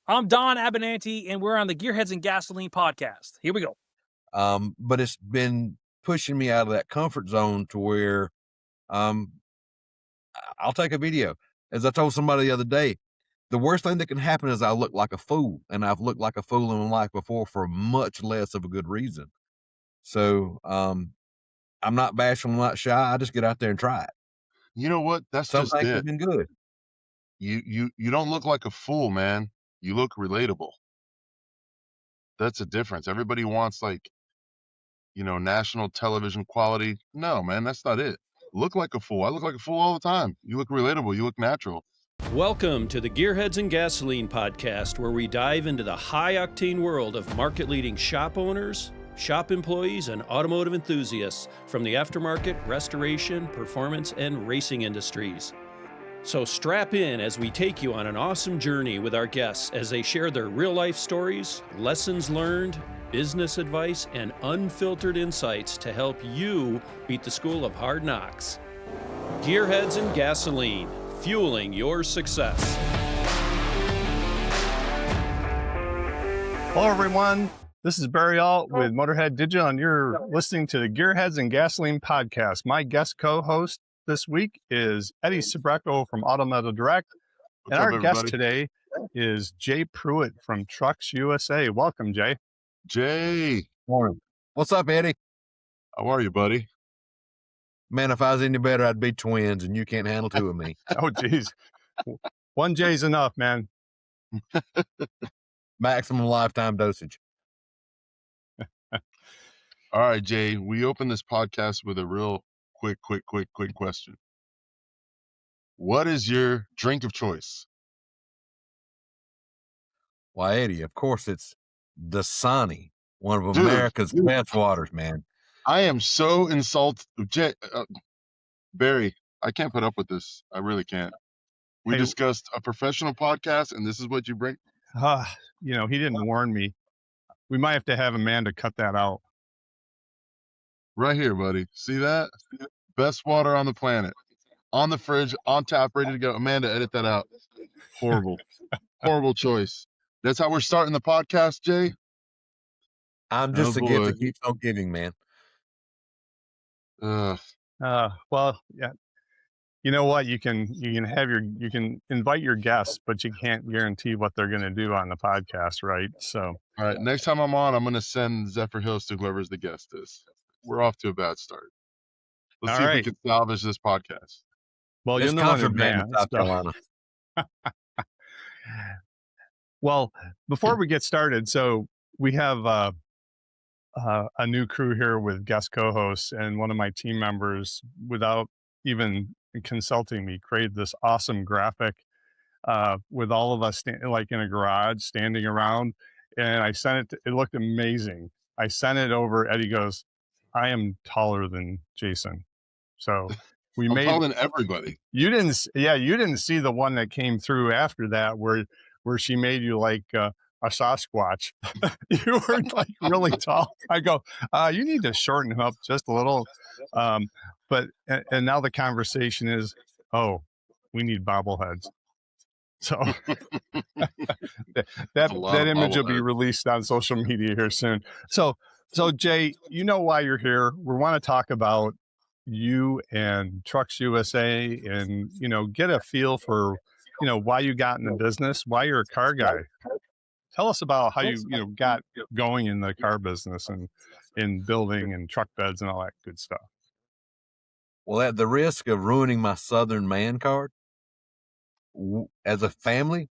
I'm Don Abernathy, and we're on the Gearheads and Gasoline podcast. Here we go. But it's been pushing me out of that comfort zone to where I'll take a video. As I told somebody the other day, the worst thing that can happen is I look like a fool, and I've looked like a fool in my life before for much less of a good reason. So I'm not bashful, I'm not shy. I just get out there and try it. You know what? That's Some just things it. have been good. You don't look like a fool, man. You look relatable. That's a difference. Everybody wants national television quality. No, man, that's not it. Look like a fool. I look like a fool all the time. You look relatable. You look natural. Welcome to the Gearheads and Gasoline podcast, where we dive into the high-octane world of market-leading shop owners, shop employees, and automotive enthusiasts from the aftermarket, restoration, performance, and racing industries. So strap in as we take you on an awesome journey with our guests as they share their real-life stories, lessons learned, business advice, and unfiltered insights to help you beat the school of hard knocks. Gearheads and Gasoline, fueling your success. Hello, everyone. This is Barry Alt with Motorhead Digital, and you're listening to the Gearheads and Gasoline podcast. My guest co-host this week is Eddy Cebrco from Automotive Direct. What's And up, our everybody? guest today is Jay Pruitt from Trucks USA. Welcome, Jay. Jay, Morning. What's up, Eddie? how are you, buddy? Man, if I was any better, I'd be twins, and you can't handle two of me. Oh, geez. One Jay's enough, man. Maximum lifetime dosage. All right, Jay, we open this podcast with a real quick question. What is your drink of choice? Why, Eddie, of course it's Dasani, one of Dude, America's best waters, man. I am so insulted. Jay, Barry, I can't put up with this. I really can't. We Hey. discussed a professional podcast, and this is what you bring? He didn't warn me. We might have to have Amanda cut that out. Right here, buddy. See that? Best water on the planet. On the fridge, on tap, ready to go. Amanda, edit that out. Horrible. Horrible choice. That's how we're starting the podcast, Jay? I'm just Oh, a gift boy. that keeps on giving, man. Ugh. Well, yeah. You know what? You can invite your guests, but you can't guarantee what they're going to do on the podcast, right? So, All right, next time I'm on, I'm going to send Zephyr Hills to whoever's the guest is. We're off to a bad start. Let's All see if we right. can salvage this podcast. well, It's you'll know in contraband in advance. South Carolina. Well, before we get started, so we have a new crew here with guest co-hosts, and one of my team members, without even consulting me, created this awesome graphic with all of us like in a garage standing around, and I sent it. It looked amazing. I sent it over. Eddie goes, "I am taller than Jason," so we I'm made. calling everybody. You didn't see the one that came through after that, where she made you like a Sasquatch. You were like really tall. I go, you need to shorten him up just a little. But now the conversation is, oh, we need bobbleheads. So that a lot of image will be bobbleheads. released on social media here soon. So Jay, you know why you're here. We want to talk about you and Trucks USA, and get a feel for why you got in the business, why you're a car guy. Tell us about how you got going in the car business and in building and truck beds and all that good stuff. Well, at the risk of ruining my Southern man card, as a family,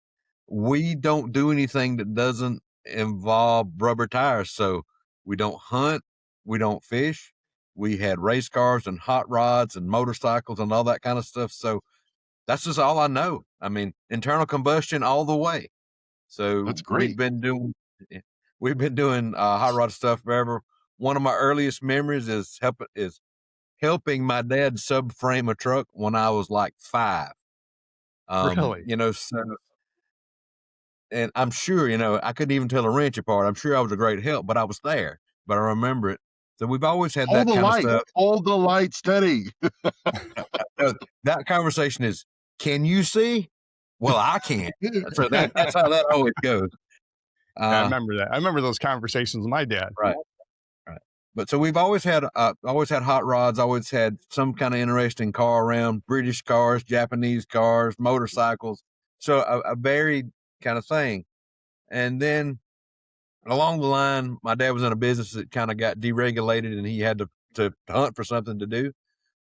we don't do anything that doesn't involve rubber tires. So we don't hunt, we don't fish. We had race cars and hot rods and motorcycles and all that kind of stuff. So that's just all I know. I mean, internal combustion all the way. So That's great. we've been doing hot rod stuff forever. One of my earliest memories is helping my dad subframe a truck when I was like 5. Really? So, and I'm sure, I couldn't even tell a wrench apart. I'm sure I was a great help, but I was there. But I remember it. So we've always had that Hold the kind light. of stuff. Hold the light steady. That conversation is, can you see? Well, I can't. So that's how that always goes. Yeah, I remember that. I remember those conversations with my dad. Right. But so we've always had hot rods, always had some kind of interesting car around, British cars, Japanese cars, motorcycles. So a varied kind of thing. And then along the line, my dad was in a business that kind of got deregulated and he had to hunt for something to do.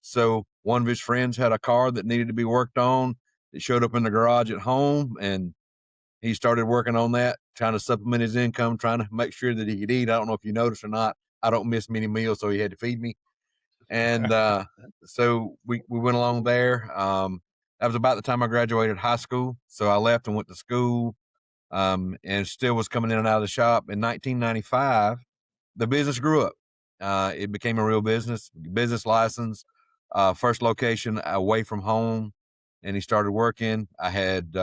So one of his friends had a car that needed to be worked on. It showed up in the garage at home and he started working on that, trying to supplement his income, trying to make sure that he could eat. I don't know if you noticed or not. I don't miss many meals, so he had to feed me. And so we went along there. That was about the time I graduated high school. So I left and went to school and still was coming in and out of the shop. In 1995, the business grew up. It became a real business license, first location away from home. And he started working. I had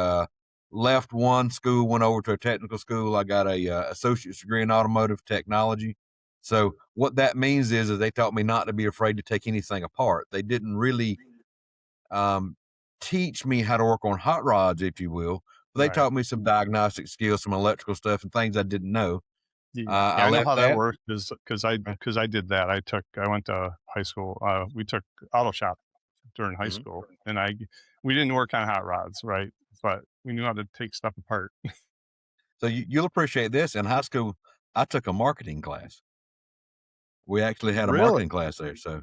left one school, went over to a technical school. I got a associate's degree in automotive technology. So what that means is they taught me not to be afraid to take anything apart. They didn't really teach me how to work on hot rods, if you will. But they taught me some diagnostic skills, some electrical stuff, and things I didn't know. I know how that works because I did that. I went to high school. We took auto shop during high school, and we didn't work on hot rods, right? But we knew how to take stuff apart. So you'll appreciate this. In high school, I took a marketing class. We actually had a marketing class there. So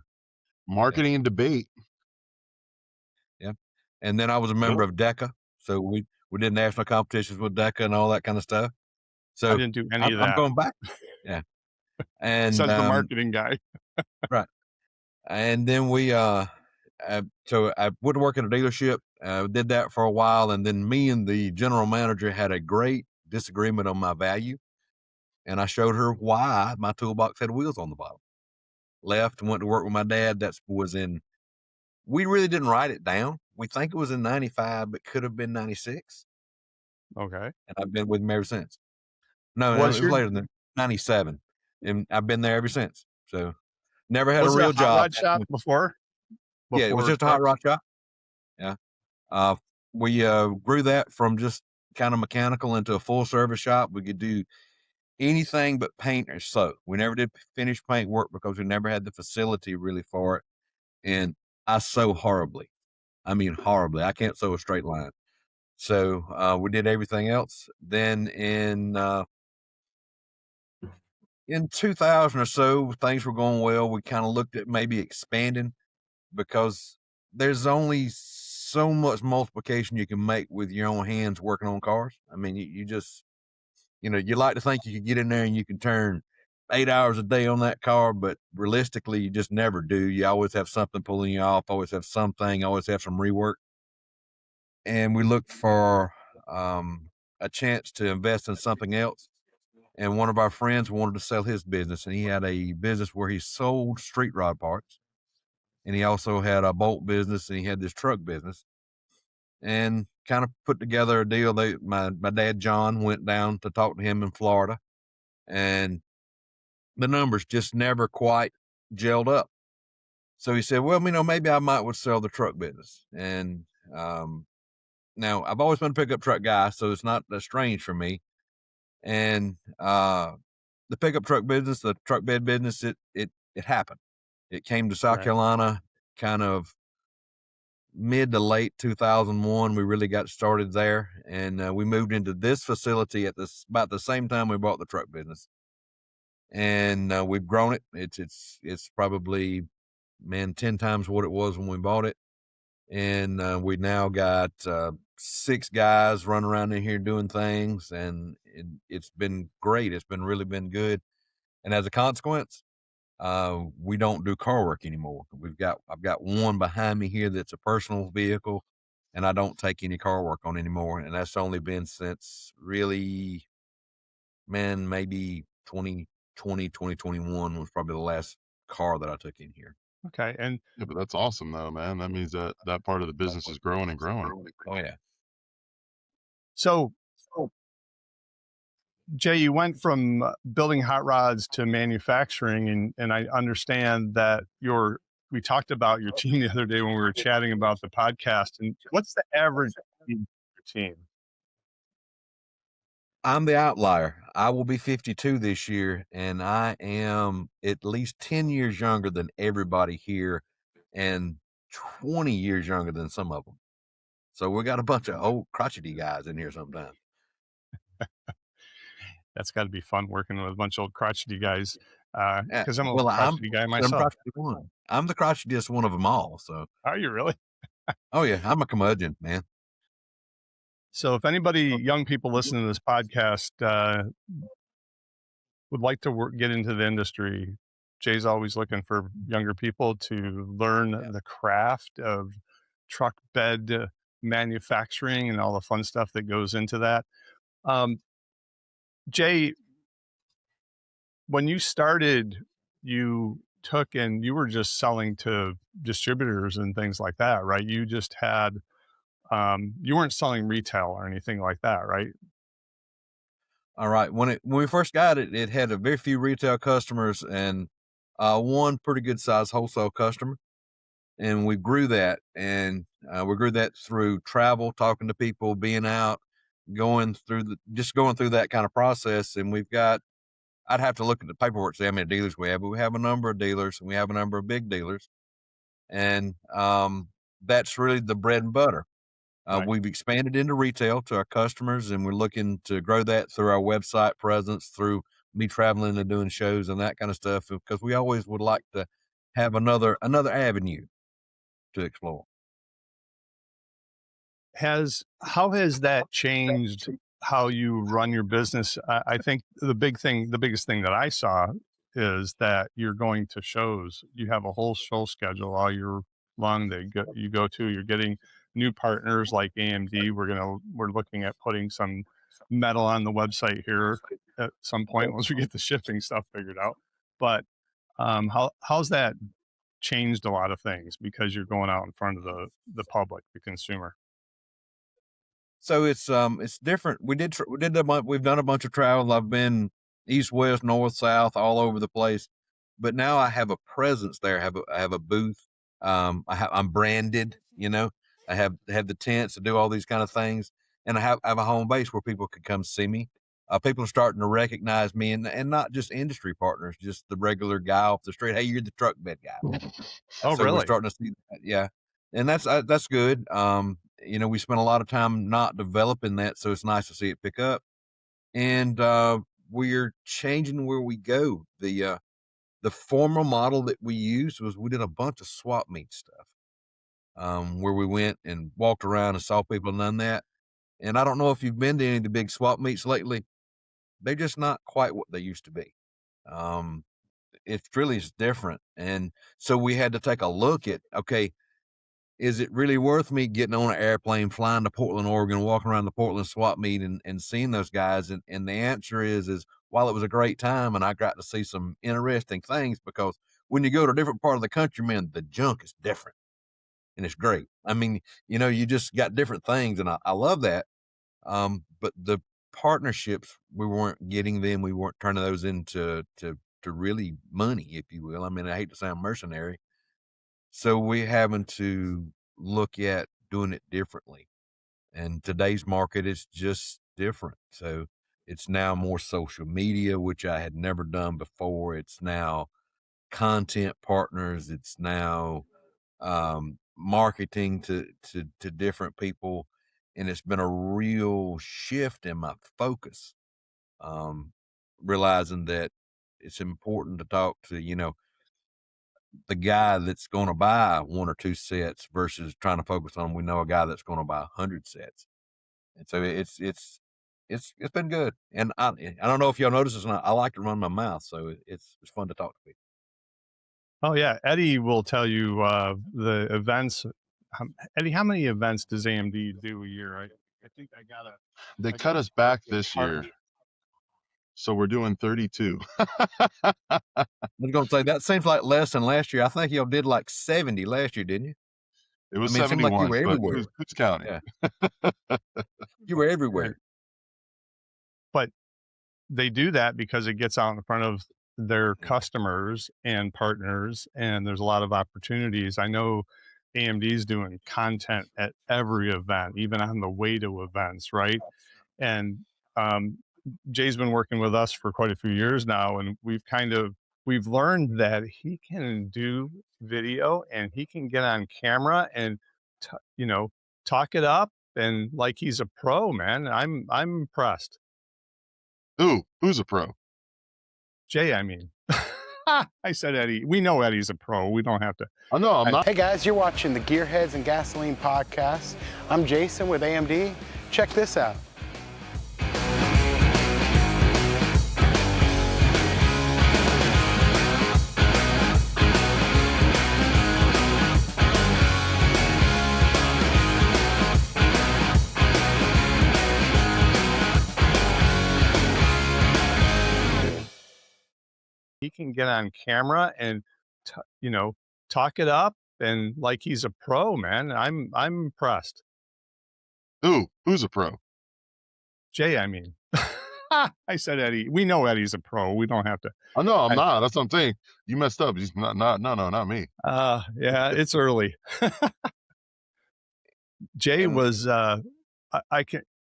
marketing and debate. Yeah. And then I was a member of DECA. So we did national competitions with DECA and all that kind of stuff. So I didn't do any of that. I'm going back. Yeah. And says the marketing guy. Right. And then so I went to work at a dealership, did that for a while. And then me and the general manager had a great disagreement on my value. And I showed her why my toolbox had wheels on the bottom. Left and went to work with my dad. We really didn't write it down. We think it was in 95, but could have been 96. Okay. And I've been with him ever since. No, it was later than 97. And I've been there ever since. So never had a real job. Hot rod shop before? Yeah, it was just a hot rod shop. Yeah. We grew that from just kind of mechanical into a full service shop. We could do anything but paint or sew. We never did finish paint work because we never had the facility really for it. And I sew horribly. I mean, horribly. I can't sew a straight line. So we did everything else. Then in 2000 or so, things were going well. We kind of looked at maybe expanding because there's only so much multiplication you can make with your own hands working on cars. I mean, you just, you like to think you could get in there and you can turn 8 hours a day on that car, but realistically, you just never do. You always have something pulling you off, always have something, always have some rework. And we looked for a chance to invest in something else. And one of our friends wanted to sell his business, and he had a business where he sold street rod parts. And he also had a bolt business, and he had this truck business. And kind of put together a deal. My dad, John, went down to talk to him in Florida. And the numbers just never quite gelled up. So he said, well, maybe I might would sell the truck business. And now I've always been a pickup truck guy, so it's not that strange for me. And the pickup truck business, the truck bed business, it happened. It came to South Carolina kind of mid to late 2001. We really got started there, and we moved into this facility at about the same time we bought the truck business. And we've grown it. It's probably 10 times what it was when we bought it. And we now got 6 guys running around in here doing things, and it's been great. It's really been good. And as a consequence, we don't do car work anymore. I've got one behind me here that's a personal vehicle, and I don't take any car work on anymore. And that's only been since really, maybe 2020, 2021 was probably the last car that I took in here. Okay. And yeah, but that's awesome though, man. That means that part of the business is growing and growing. Oh yeah. So Jay, you went from building hot rods to manufacturing, and I understand that we talked about your team the other day when we were chatting about the podcast. And what's the average your team? I'm the outlier. I will be 52 this year, and I am at least 10 years younger than everybody here and 20 years younger than some of them. So we got a bunch of old crotchety guys in here sometimes. That's got to be fun working with a bunch of old crotchety guys. Because I'm a Well, crotchety guy I'm myself. crotchety one. I'm the crotchetiest one of them all. So, Are you really? oh yeah, I'm a curmudgeon, man. So if anybody, young people listening to this podcast, would like to get into the industry, Jay's always looking for younger people to learn the craft of truck bed manufacturing and all the fun stuff that goes into that. Jay, when you started, you took and you were just selling to distributors and things like that, right? You just had, you weren't selling retail or anything like that, right? All right. When we first got it, it had a very few retail customers and one pretty good sized wholesale customer. And we grew that, and we grew that through travel, talking to people, being out, going through that kind of process. And I'd have to look at the paperwork to see how many dealers we have, but we have a number of dealers and we have a number of big dealers. And that's really the bread and butter. Right. We've expanded into retail to our customers, and we're looking to grow that through our website presence, through me traveling and doing shows and that kind of stuff, because we always would like to have another avenue to explore. How has that changed how you run your business? I think the biggest thing that I saw is that you're going to shows. You have a whole show schedule all year long that you go to. You're getting new partners like AMD. We're looking at putting some metal on the website here at some point once we get the shipping stuff figured out. But how's that changed a lot of things because you're going out in front of the public, the consumer? So it's different. We've done a bunch of travel. I've been east, west, north, south, all over the place. But now I have a presence there. I have a booth. I'm branded. I have the tents to do all these kind of things, and I have a home base where people can come see me. People are starting to recognize me, and not just industry partners, just the regular guy off the street. Hey, you're the truck bed guy. Oh, So really? we're starting to see that, yeah, and that's good. We spent a lot of time not developing that, so it's nice to see it pick up. And we're changing where we go. The former model that we used was we did a bunch of swap meet stuff, where we went and walked around and saw people and done that. And I don't know if you've been to any of the big swap meets lately. They're just not quite what they used to be. It really is different. And so we had to take a look at, okay, is it really worth me getting on an airplane, flying to Portland, Oregon, walking around the Portland swap meet and seeing those guys? And the answer is while it was a great time and I got to see some interesting things, because when you go to a different part of the country, man, the junk is different and it's great. I mean, you just got different things, and I love that. But the partnerships, we weren't getting them. We weren't turning those into really money, if you will. I mean, I hate to sound mercenary. So we're having to look at doing it differently. And today's market is just different. So it's now more social media, which I had never done before. It's now content partners. It's now marketing to different people. And it's been a real shift in my focus, realizing that it's important to talk to, the guy that's going to buy one or two sets versus trying to focus on, we know a guy that's going to buy 100 sets. And so it's been good. And I don't know if y'all notice this or not, I like to run my mouth. So it's fun to talk to people. Oh yeah. Eddy will tell you, the events. Eddy, how many events does AMD do a year? I think They cut us back this year, so we're doing 32. I was going to say, that seems like less than last year. I think y'all did like 70 last year, didn't you? It was it seemed 71, like you were but everywhere. who's counting? Yeah. You were everywhere. But they do that because it gets out in front of their customers and partners, and there's a lot of opportunities. I know AMD's doing content at every event, even on the way to events, right? And Jay's been working with us for quite a few years now, and we've learned that he can do video and he can get on camera and talk it up and like he's a pro, man. I'm impressed. Who's a pro? Jay, I mean. I said Eddie. We know Eddie's a pro. We don't have to. Oh, no, I'm not. Hey guys, you're watching the Gearheads and Gasoline podcast. I'm Jason with AMD. Check this out. He can get on camera and talk it up and like he's a pro, man. I'm impressed. Who's a pro? Jay, I mean. I said Eddie. We know Eddie's a pro. We don't have to. Oh, no, I'm not. That's what I'm saying. You messed up. He's not me. Yeah, it's early. Jay was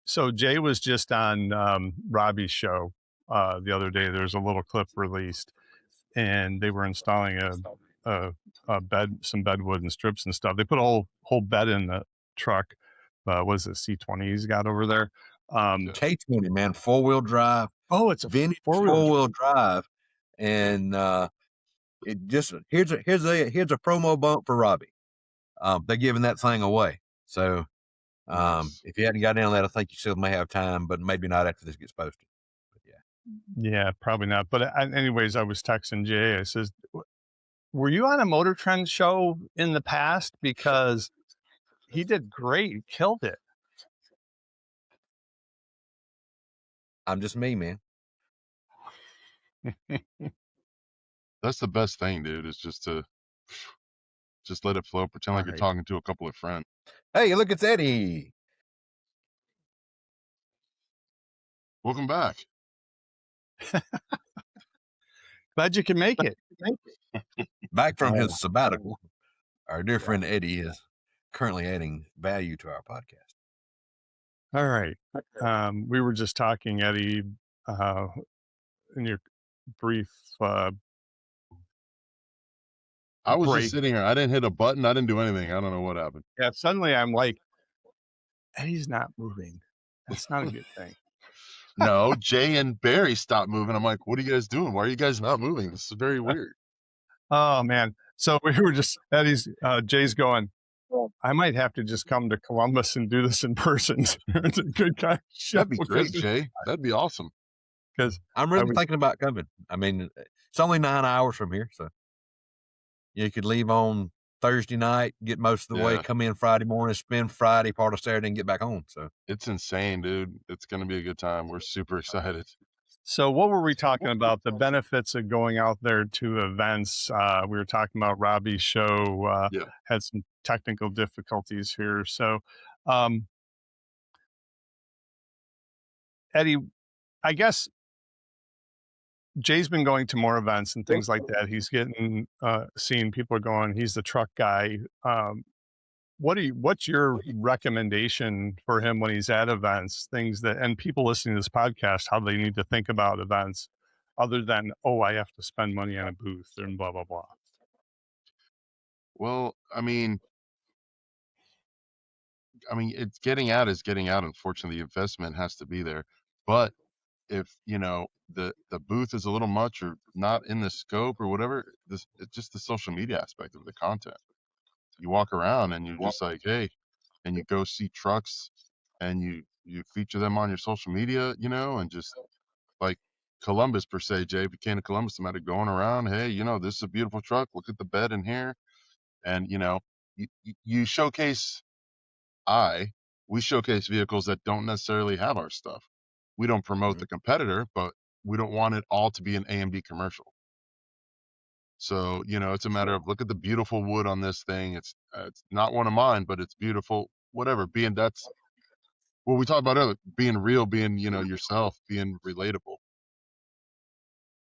so Jay was just on Robbie's show the other day. There's a little clip released, and they were installing a bed, some bedwood and strips and stuff. They put a whole bed in the truck. What is it, C20 he's got over there? K20, man, 4-wheel drive. Oh, it's a vintage 4-wheel drive, and it just here's a promo bump for Robbie. They're giving that thing away. So if you hadn't got in on that, I think you still may have time, but maybe not after this gets posted. But yeah, probably not. But anyways, I was texting Jay. I says, "Were you on a Motor Trend show in the past? Because he did great, he killed it." I'm just me, man. That's the best thing, dude, is just to let it flow. Pretend like you're talking to a couple of friends. Hey, look, it's Eddie. Welcome back. Glad you can make it. Back from his sabbatical. Our dear friend Eddie is currently adding value to our podcast. All right. We were just talking, Eddie, in your brief I was break. just sitting here. I didn't hit a button. I didn't do anything. I don't know what happened. Yeah, suddenly I'm like, Eddie's not moving. That's not a good thing. No, Jay and Barry stopped moving. I'm like, what are you guys doing? Why are you guys not moving? This is very weird. Oh, man. So we were just, Jay's going, I might have to just come to Columbus and do this in person. It's a good kind of show. That'd be great, Jay. That'd be awesome. Because I'm really thinking about coming. I mean, it's only 9 hours from here, so you could leave on Thursday night, get most of the way, come in Friday morning, spend Friday, part of Saturday, and get back home. So it's insane, dude. It's going to be a good time. We're super excited. So what were we talking about? The benefits of going out there to events. We were talking about Robbie's show, had some technical difficulties here. So, Eddie, I guess Jay's been going to more events and things like that. He's getting, seeing people are going, he's the truck guy. What's your recommendation for him when he's at events, things that, and people listening to this podcast, how they need to think about events other than, oh, I have to spend money on a booth and blah, blah, blah? Well, I mean, it's getting out is getting out. Unfortunately, the investment has to be there. But if, the booth is a little much or not in the scope or whatever, it's just the social media aspect of the content. You walk around and you're just like, hey, and you go see trucks and you feature them on your social media, and just like Columbus per se, Jay, if you came to Columbus, no matter going around, hey, this is a beautiful truck. Look at the bed in here. And, you showcase, we showcase vehicles that don't necessarily have our stuff. We don't promote the competitor, but we don't want it all to be an AMD commercial. So, it's a matter of, look at the beautiful wood on this thing. It's not one of mine, but it's beautiful, whatever. That's what we talked about earlier, being real, being, yourself, being relatable.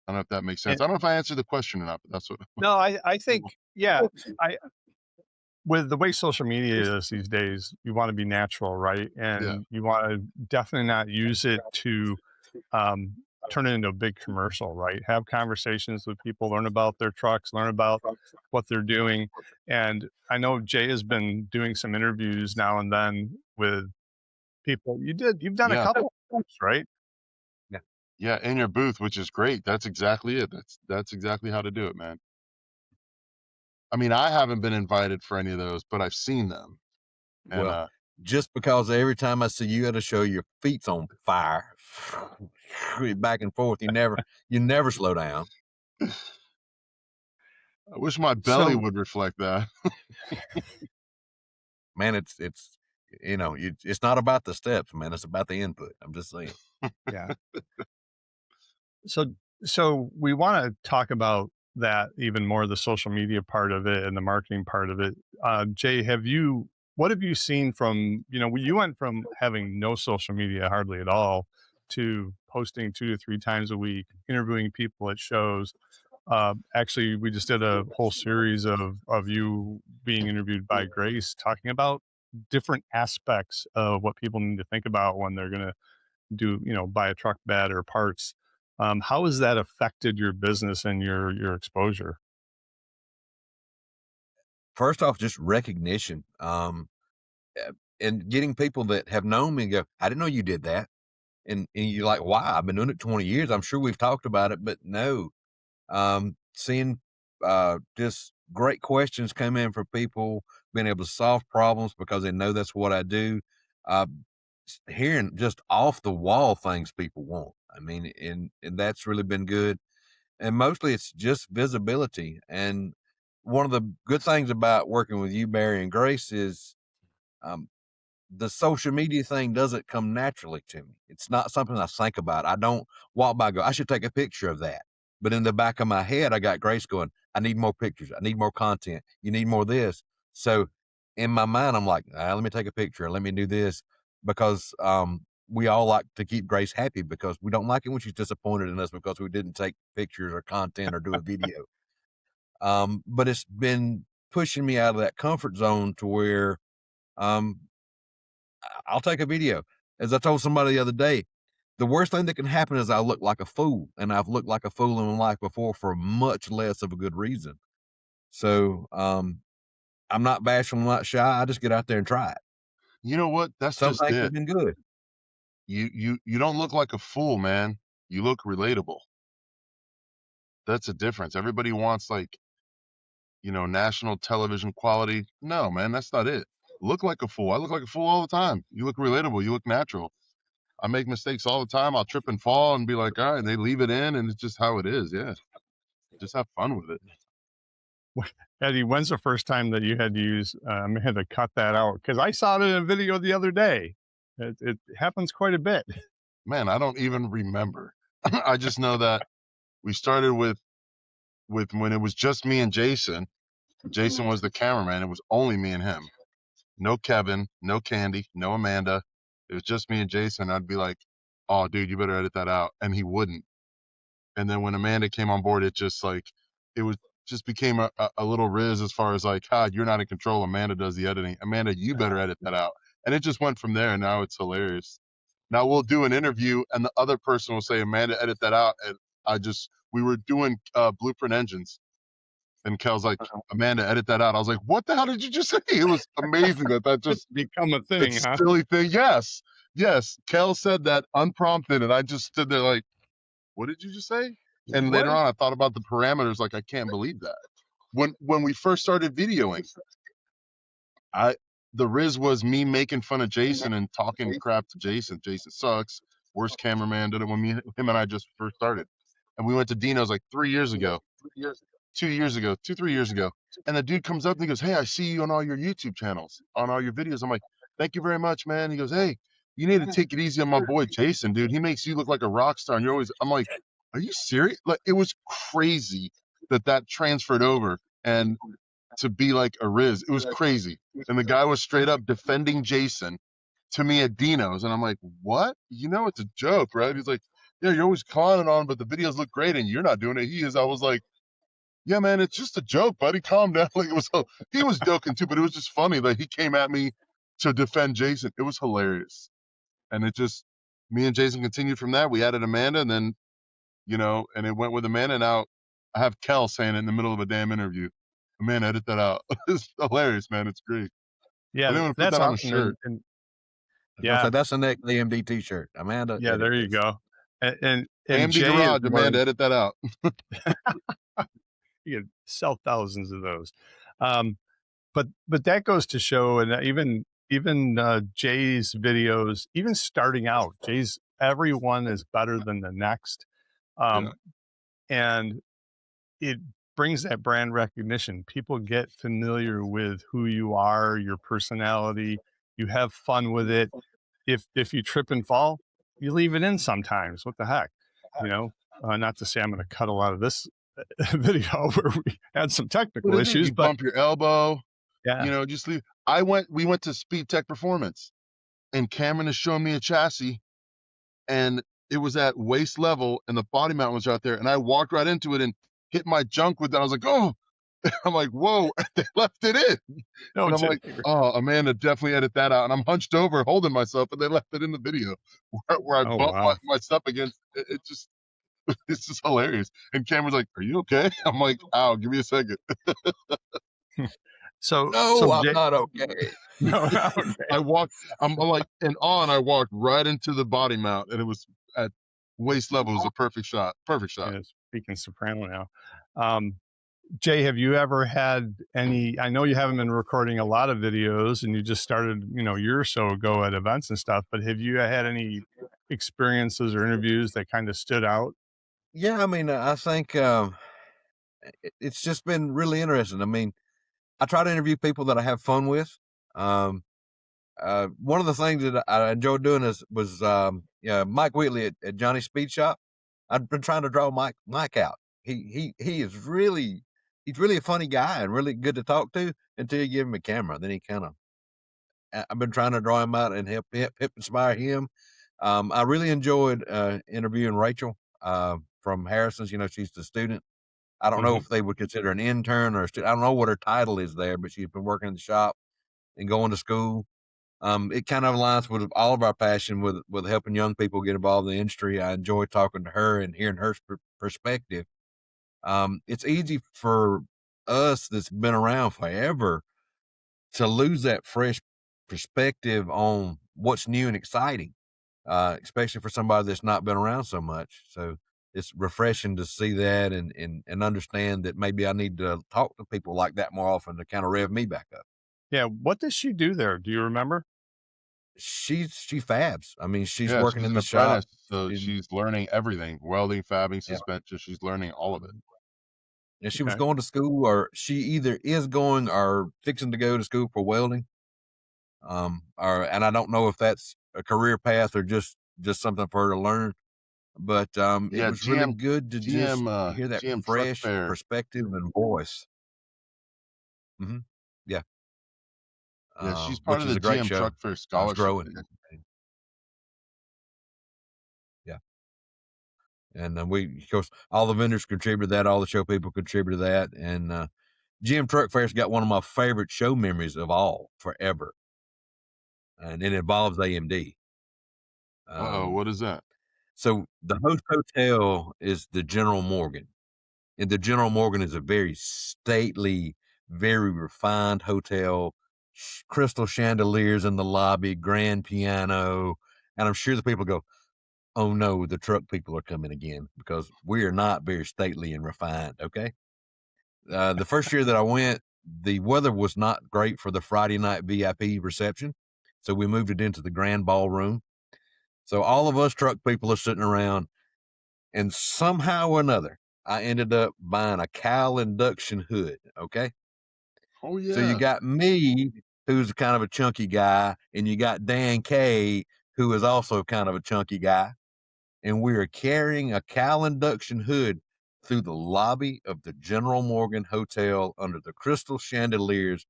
I don't know if that makes sense. I don't know if I answered the question or not, but that's what. No, I think, yeah, with the way social media is these days, you want to be natural, right? And Yeah. you want to definitely not use it to um, turn it into a big commercial, right? Have conversations with people, learn about their trucks, learn about what they're doing. And I know Jay has been doing some interviews now and then with people. You've done a Yeah. couple of times, right? Yeah. In your booth, which is great. That's exactly it. That's exactly how to do it, man. I mean, I haven't been invited for any of those, but I've seen them. And Well, just because every time I see you at a show, your feet's on fire, back and forth. You never slow down. I wish my belly So would reflect that. Man, it's it's not about the steps, man. It's about the input. I'm just saying. yeah. So we want to talk about that even more, the social media part of it and the marketing part of it. Jay, what have you seen from, you went from having no social media hardly at all to posting 2 to 3 times a week, interviewing people at shows. Actually, we just did a whole series of you being interviewed by Grace, talking about different aspects of what people need to think about when they're going to buy a truck bed or parts. How has that affected your business and your exposure? First off, just recognition, and getting people that have known me go, I didn't know you did that. And you're like, why? I've been doing it 20 years. I'm sure we've talked about it, but no. Seeing just great questions come in from people, being able to solve problems because they know that's what I do. Uh, Hearing just off the wall things people want. I mean, and that's really been good. And mostly it's just visibility. And one of the good things about working with you, Barry and Grace, is um, the social media thing doesn't come naturally to me. It's not something I think about. I don't walk by and go, I should take a picture of that. But in the back of my head, I got Grace going, I need more pictures. I need more content. You need more of this. So in my mind, I'm like, let me take a picture. Let me do this because we all like to keep Grace happy because we don't like it when she's disappointed in us because we didn't take pictures or content or do a video. But it's been pushing me out of that comfort zone to where I'll take a video. As I told somebody the other day, the worst thing that can happen is I look like a fool, and I've looked like a fool in my life before for much less of a good reason. So I'm not bashful, I'm not shy. I just get out there and try it. You know what? That's Some just things it. have been good. You don't look like a fool, man. You look relatable. That's a difference. Everybody wants like, national television quality. No, man, that's not it. Look like a fool. I look like a fool all the time. You look relatable. You look natural. I make mistakes all the time. I'll trip and fall and be like, all right, and they leave it in, and it's just how it is. Yeah. Just have fun with it. Eddy, when's the first time that you had to had to cut that out? Because I saw it in a video the other day. It happens quite a bit. Man, I don't even remember. I just know that we started with when it was just me and Jason. Jason was the cameraman. It was only me and him. No Kevin, no Candy, no Amanda. It was just me and Jason. I'd be like, oh, dude, you better edit that out. And he wouldn't. And then when Amanda came on board, it just became a little riz as far as like, you're not in control. Amanda does the editing. Amanda, you better edit that out. And it just went from there. And now it's hilarious. Now we'll do an interview and the other person will say, Amanda, edit that out. And we were doing Blueprint Engines. And Kel's like, Amanda, edit that out. I was like, what the hell did you just say? It was amazing that just become a thing, it's huh? silly thing. Yes. Kel said that unprompted. And I just stood there like, what did you just say? And later on, I thought about the parameters. Like, I can't believe that. When we first started videoing, the Riz was me making fun of Jason and talking crap to Jason. Jason sucks. Worst cameraman. Did it when him and I just first started. And we went to Dino's like 3 years ago. 2 years ago, 3 years ago. And the dude comes up and he goes, hey, I see you on all your YouTube channels, on all your videos. I'm like, thank you very much, man. He goes, hey, you need to take it easy on my boy Jason, dude. He makes you look like a rock star. And I'm like, are you serious? Like, it was crazy that transferred over and to be like a Riz. It was crazy. And the guy was straight up defending Jason to me at Dino's. And I'm like, what? It's a joke, right? He's like, yeah, you're always clowning on, but the videos look great and you're not doing it. He is. I was like, yeah, man, it's just a joke, buddy. Calm down. Like he was joking too, but it was just funny. Like he came at me to defend Jason. It was hilarious. And it just, me and Jason continued from that. We added Amanda, and then, and it went with Amanda. Now I have Kel saying it in the middle of a damn interview. Man, edit that out. It's hilarious, man. It's great. Yeah, But I'm gonna put that's that on a awesome. shirt. And Yeah. yeah, So that's the next AMD t-shirt. Amanda. yeah, edit there you this. go. And AMD Jay Garage, is Amanda, edit that out. you could sell thousands of those. But that goes to show, and even Jay's videos, even starting out, everyone is better than the next. Yeah. And it brings that brand recognition. People get familiar with who you are, your personality. You have fun with it. If you trip and fall, you leave it in sometimes. What the heck, not to say I'm going to cut a lot of this video where we had some technical What is it? issues, You but bump your elbow, yeah, just leave. We went to Speed Tech Performance, and Cameron is showing me a chassis, and it was at waist level, and the body mount was out there, and I walked right into it and hit my junk with that. I was like, oh, I'm like, whoa, they left it in. no, And I'm like, oh, Amanda, definitely edit that out. And I'm hunched over holding myself, and they left it in the video where I Oh, bumped wow. myself against it. It's just hilarious. And Cameron's like, are you okay? I'm like, ow, give me a second. So No, Jay, I'm not okay. no, okay. I'm like, and on, I walked right into the body mount, and it was at waist level. It was a perfect shot. Perfect shot. Yeah, speaking soprano now. Jay, have you ever had any, I know you haven't been recording a lot of videos and you just started, a year or so ago at events and stuff, but have you had any experiences or interviews that kind of stood out? Yeah, I mean, I think it's just been really interesting. I mean, I try to interview people that I have fun with. One of the things that I enjoyed doing was Mike Wheatley at Johnny's Speed Shop. I've been trying to draw Mike out. He is really, he's really a funny guy and really good to talk to until you give him a camera. Then he kind of, I've been trying to draw him out and help inspire him. I really enjoyed interviewing Rachel from Harrison's. She's the student. I don't know if they would consider an intern or a student. I don't know what her title is there, but she's been working in the shop and going to school. It kind of aligns with all of our passion with helping young people get involved in the industry. I enjoy talking to her and hearing her perspective. It's easy for us that's been around forever to lose that fresh perspective on what's new and exciting, especially for somebody that's not been around so much. So it's refreshing to see that and understand that maybe I need to talk to people like that more often to kind of rev me back up. Yeah. What does she do there? Do you remember? She fabs. I mean, she's Yeah, working she's in an the shop. apprentice, so she's learning everything: welding, fabbing, Yeah. suspension. She's learning all of it. And she was Okay. going to school, or she either is going or fixing to go to school for welding. And I don't know if that's a career path or just something for her to learn. But it Yeah, was really good to just hear that GM Truck fresh Fair. perspective and voice. Yeah. Yeah, she's part which of is the a great GM show. Truck Fair I was scholarship. growing. Yeah. And of course, all the vendors contributed that, all the show people contributed that. And GM Truck Fair's got one of my favorite show memories of all forever. And it involves AMD. What is that? So the host hotel is the General Morgan. And the General Morgan is a very stately, very refined hotel, crystal chandeliers in the lobby, grand piano. And I'm sure the people go, oh no, the truck people are coming again, because we are not very stately and refined. Okay. The first year that I went, the weather was not great for the Friday night VIP reception. So we moved it into the grand ballroom. So all of us truck people are sitting around, and somehow or another, I ended up buying a cowl induction hood. Okay. Oh yeah. So you got me, who's kind of a chunky guy, and you got Dan K, who is also kind of a chunky guy. And we are carrying a cowl induction hood through the lobby of the General Morgan Hotel under the crystal chandeliers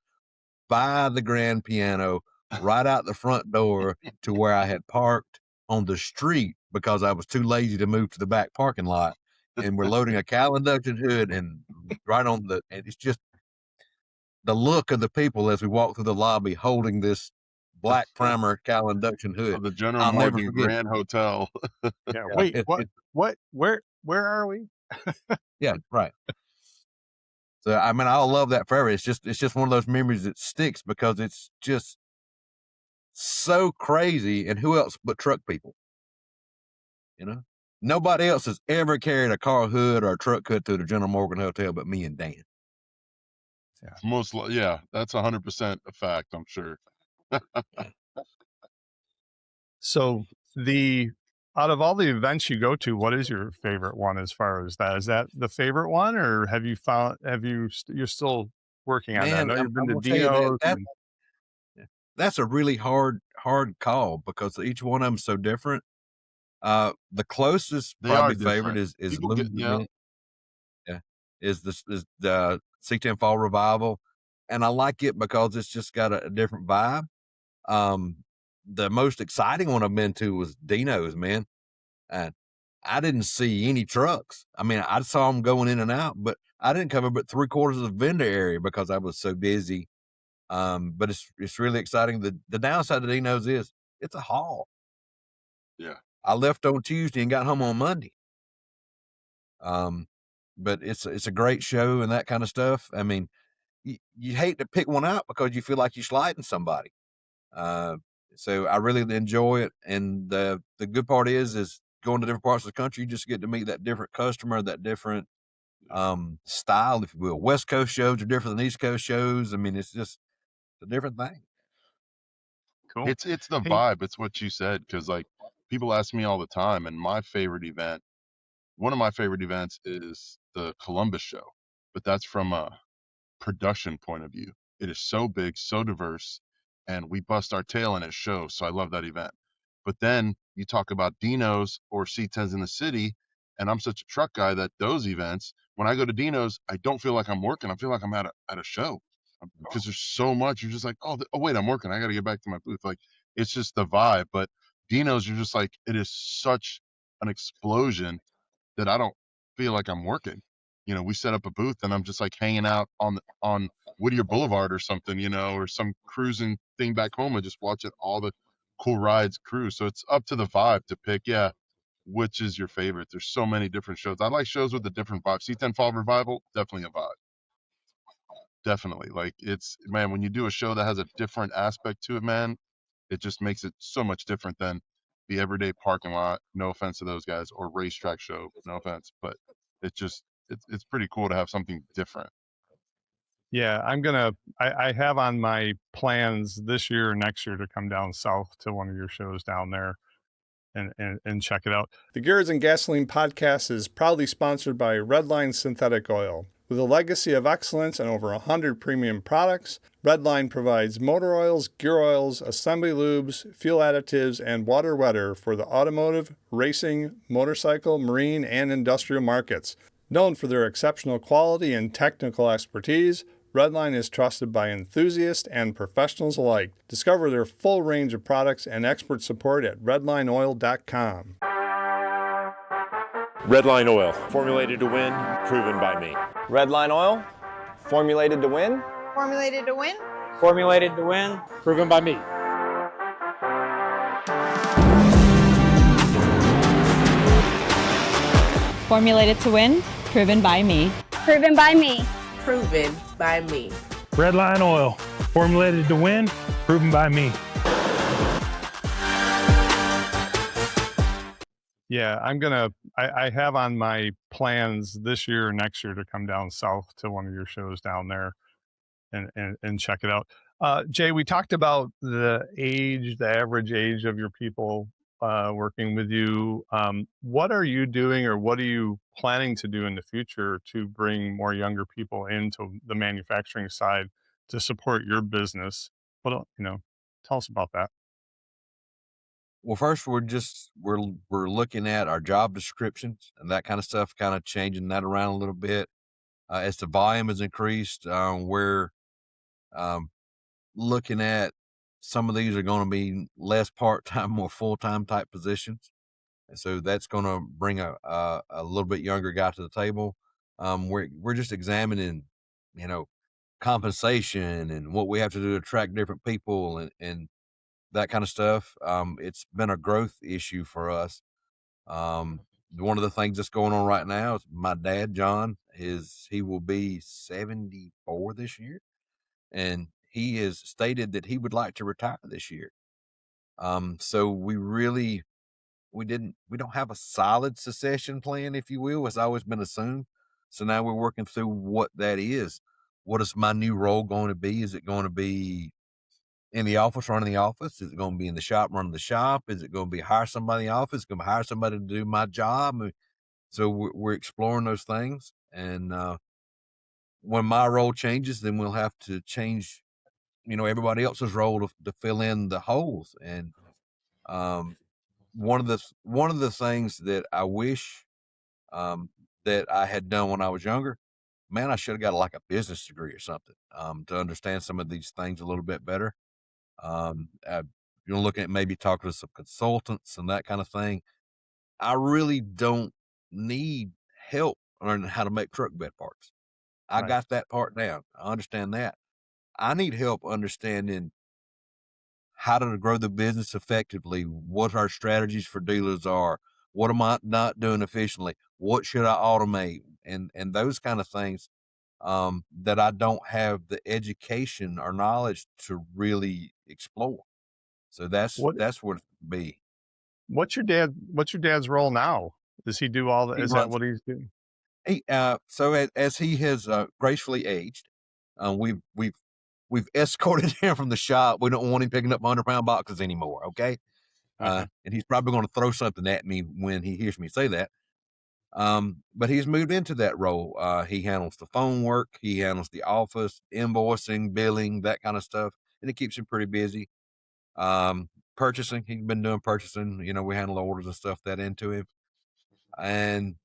by the grand piano, right out the front door to where I had parked on the street because I was too lazy to move to the back parking lot. and we're loading a cowl induction hood, and and it's just the look of the people as we walk through the lobby holding this black primer cowl induction hood. Of the General I'll never Morgan forget it. Grand Hotel. Yeah. Yeah, Wait, where are we? Yeah, right. So I mean, I'll love that forever. It's just one of those memories that sticks because it's just so crazy. And who else but truck people? You know, nobody else has ever carried a car hood or a truck hood through the General Morgan Hotel but me and Dan. Yeah, that's 100% a fact, I'm sure. So out of all the events you go to, what is your favorite one as far as that? Is that the favorite one, or you're still working on that? I Man, know I'm you've been to gonna tell you Dino's. that's a really hard call because each one of them is so different. The closest They probably are favorite different. is People get, limited yeah. event. Yeah, is the C10 Fall Revival, and I like it because it's just got a different vibe. The most exciting one I've been to was Dino's, man. And I didn't see any trucks. I mean, I saw them going in and out, but I didn't cover but 3/4 of the vendor area because I was so busy. But it's really exciting. The downside of Dino's is it's a haul. Yeah. I left on Tuesday and got home on Monday. But it's a great show and that kind of stuff. I mean, you hate to pick one out because you feel like you're slighting somebody. So I really enjoy it. And the good part is going to different parts of the country, you just get to meet that different customer, that different style, if you will. West Coast shows are different than East Coast shows. I mean, it's just a different thing. Cool. It's the vibe. It's what you said, because like people ask me all the time, and one of my favorite events is the Columbus show, but that's from a production point of view. It is so big, so diverse, and we bust our tail in its show. So I love that event. But then you talk about Dino's or C10s in the city, and I'm such a truck guy that those events, when I go to Dino's, I don't feel like I'm working. I feel like I'm at a show because there's so much. You're just like, oh wait, I'm working. I got to get back to my booth. Like it's just the vibe. But Dino's, you're just like, it is such an explosion that I don't feel like I'm working. You know, we set up a booth and I'm just like hanging out on Whittier Boulevard or something, you know, or some cruising thing back home and just watching all the cool rides cruise. So it's up to the vibe to pick, which is your favorite. There's so many different shows. I like shows with a different vibe. C10 Fall Revival, definitely a vibe. Definitely. Like it's, man, when you do a show that has a different aspect to it, man, it just makes it so much different than the everyday parking lot. No offense to those guys, or racetrack show. No offense, but it's pretty cool to have something different. Yeah, I have on my plans this year or next year to come down south to one of your shows down there and check it out. The Gearheads and Gasoline podcast is proudly sponsored by Redline Synthetic Oil. With a legacy of excellence and over 100 premium products, Redline provides motor oils, gear oils, assembly lubes, fuel additives, and water wetter for the automotive, racing, motorcycle, marine, and industrial markets. Known for their exceptional quality and technical expertise, Redline is trusted by enthusiasts and professionals alike. Discover their full range of products and expert support at redlineoil.com. Redline Oil, formulated to win, proven by me. Redline Oil, formulated to win. Formulated to win. Formulated to win, proven by me. Formulated to win, proven by me. Proven by me. Proven by me. Redline Oil, formulated to win, proven by me. Yeah, I have on my plans this year or next year to come down south to one of your shows down there and check it out. Jay, we talked about the average age of your people working with you. What are you doing, or what are you planning to do in the future to bring more younger people into the manufacturing side to support your business? Tell us about that. Well, first we're looking at our job descriptions and that kind of stuff, kind of changing that around a little bit. As the volume has increased, we're looking at some of these are going to be less part-time, more full-time type positions. And so that's going to bring a little bit younger guy to the table. We're just examining, compensation and what we have to do to attract different people and that kind of stuff. It's been a growth issue for us. One of the things that's going on right now is my dad, John, he will be 74 this year, and he has stated that he would like to retire this year. So we don't have a solid succession plan, if you will. It's always been assumed. So now we're working through what that is. What is my new role going to be? Is it going to be in the office, running the office? Is it going to be in the shop, running the shop? Is it going to be hire somebody in the office? Going to hire somebody to do my job? So we're exploring those things. And when my role changes, then we'll have to change, everybody else's role to fill in the holes. And one of the things that I wish that I had done when I was younger, man, I should have got like a business degree or something to understand some of these things a little bit better. Looking at maybe talking to some consultants and that kind of thing. I really don't need help learning how to make truck bed parts. I got that part down. I understand that. I need help understanding how to grow the business effectively, what our strategies for dealers are, what am I not doing efficiently, what should I automate, and those kind of things that I don't have the education or knowledge to really explore. So that's what it be. What's your dad's role now? Does he do all that? Is that what he's doing? So as he has gracefully aged, we've escorted him from the shop. We don't want him picking up 100-pound boxes anymore. Okay. And he's probably going to throw something at me when he hears me say that. But he's moved into that role. He handles the phone work. He handles the office, invoicing, billing, that kind of stuff. And it keeps him pretty busy. Purchasing, he's been doing purchasing, we handle orders and stuff that into him. And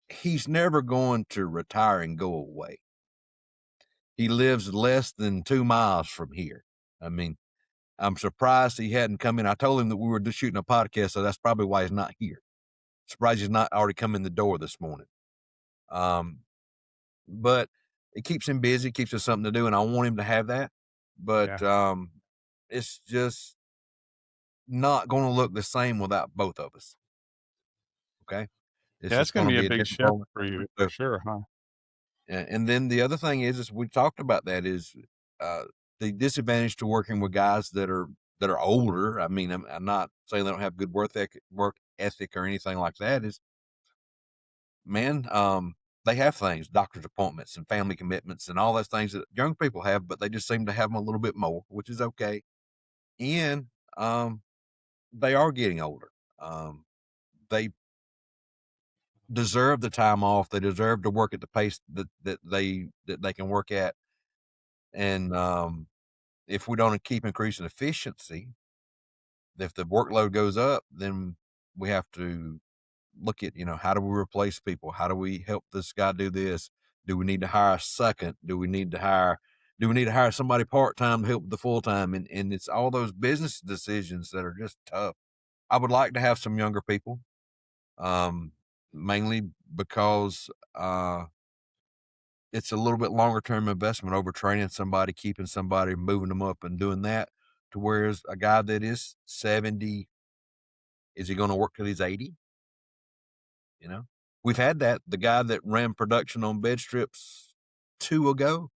he's never going to retire and go away. He lives less than 2 miles from here. I mean, I'm surprised he hadn't come in. I told him that we were just shooting a podcast, so that's probably why he's not here. Surprised he's not already come in the door this morning. But it keeps him busy, keeps us something to do, and I want him to have that. But it's just not going to look the same without both of us. Okay? That's going to be a big shift for you, for sure, huh? And then the other thing is we talked about that is the disadvantage to working with guys that are older. I mean, I'm not saying they don't have good work ethic or anything like that. Is, man, they have things, doctor's appointments and family commitments and all those things that young people have, but they just seem to have them a little bit more, which is okay. And they are getting older. They deserve the time off. They deserve to work at the pace that they can work at. And if we don't keep increasing efficiency, if the workload goes up, then we have to look at, how do we replace people? How do we help this guy do this? Do we need to hire a second? Do we need to hire somebody part-time to help with the full-time? And it's all those business decisions that are just tough. I would like to have some younger people, mainly because it's a little bit longer term investment over training somebody, keeping somebody, moving them up and doing that, to whereas a guy that is 70, is he going to work till he's 80? We've had that. The guy that ran production on bed strips 2 ago,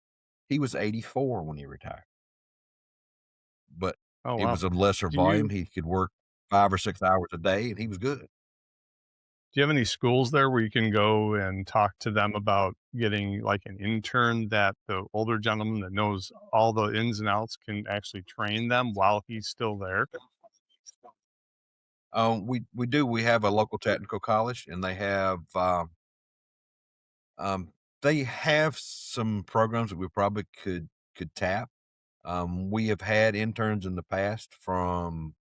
he was 84 when he retired. But it was a lesser volume. He could work 5 or 6 hours a day and he was good. Do you have any schools there where you can go and talk to them about getting like an intern that the older gentleman that knows all the ins and outs can actually train them while he's still there? We do. We have a local technical college, and they have some programs that we probably could tap. We have had interns in the past from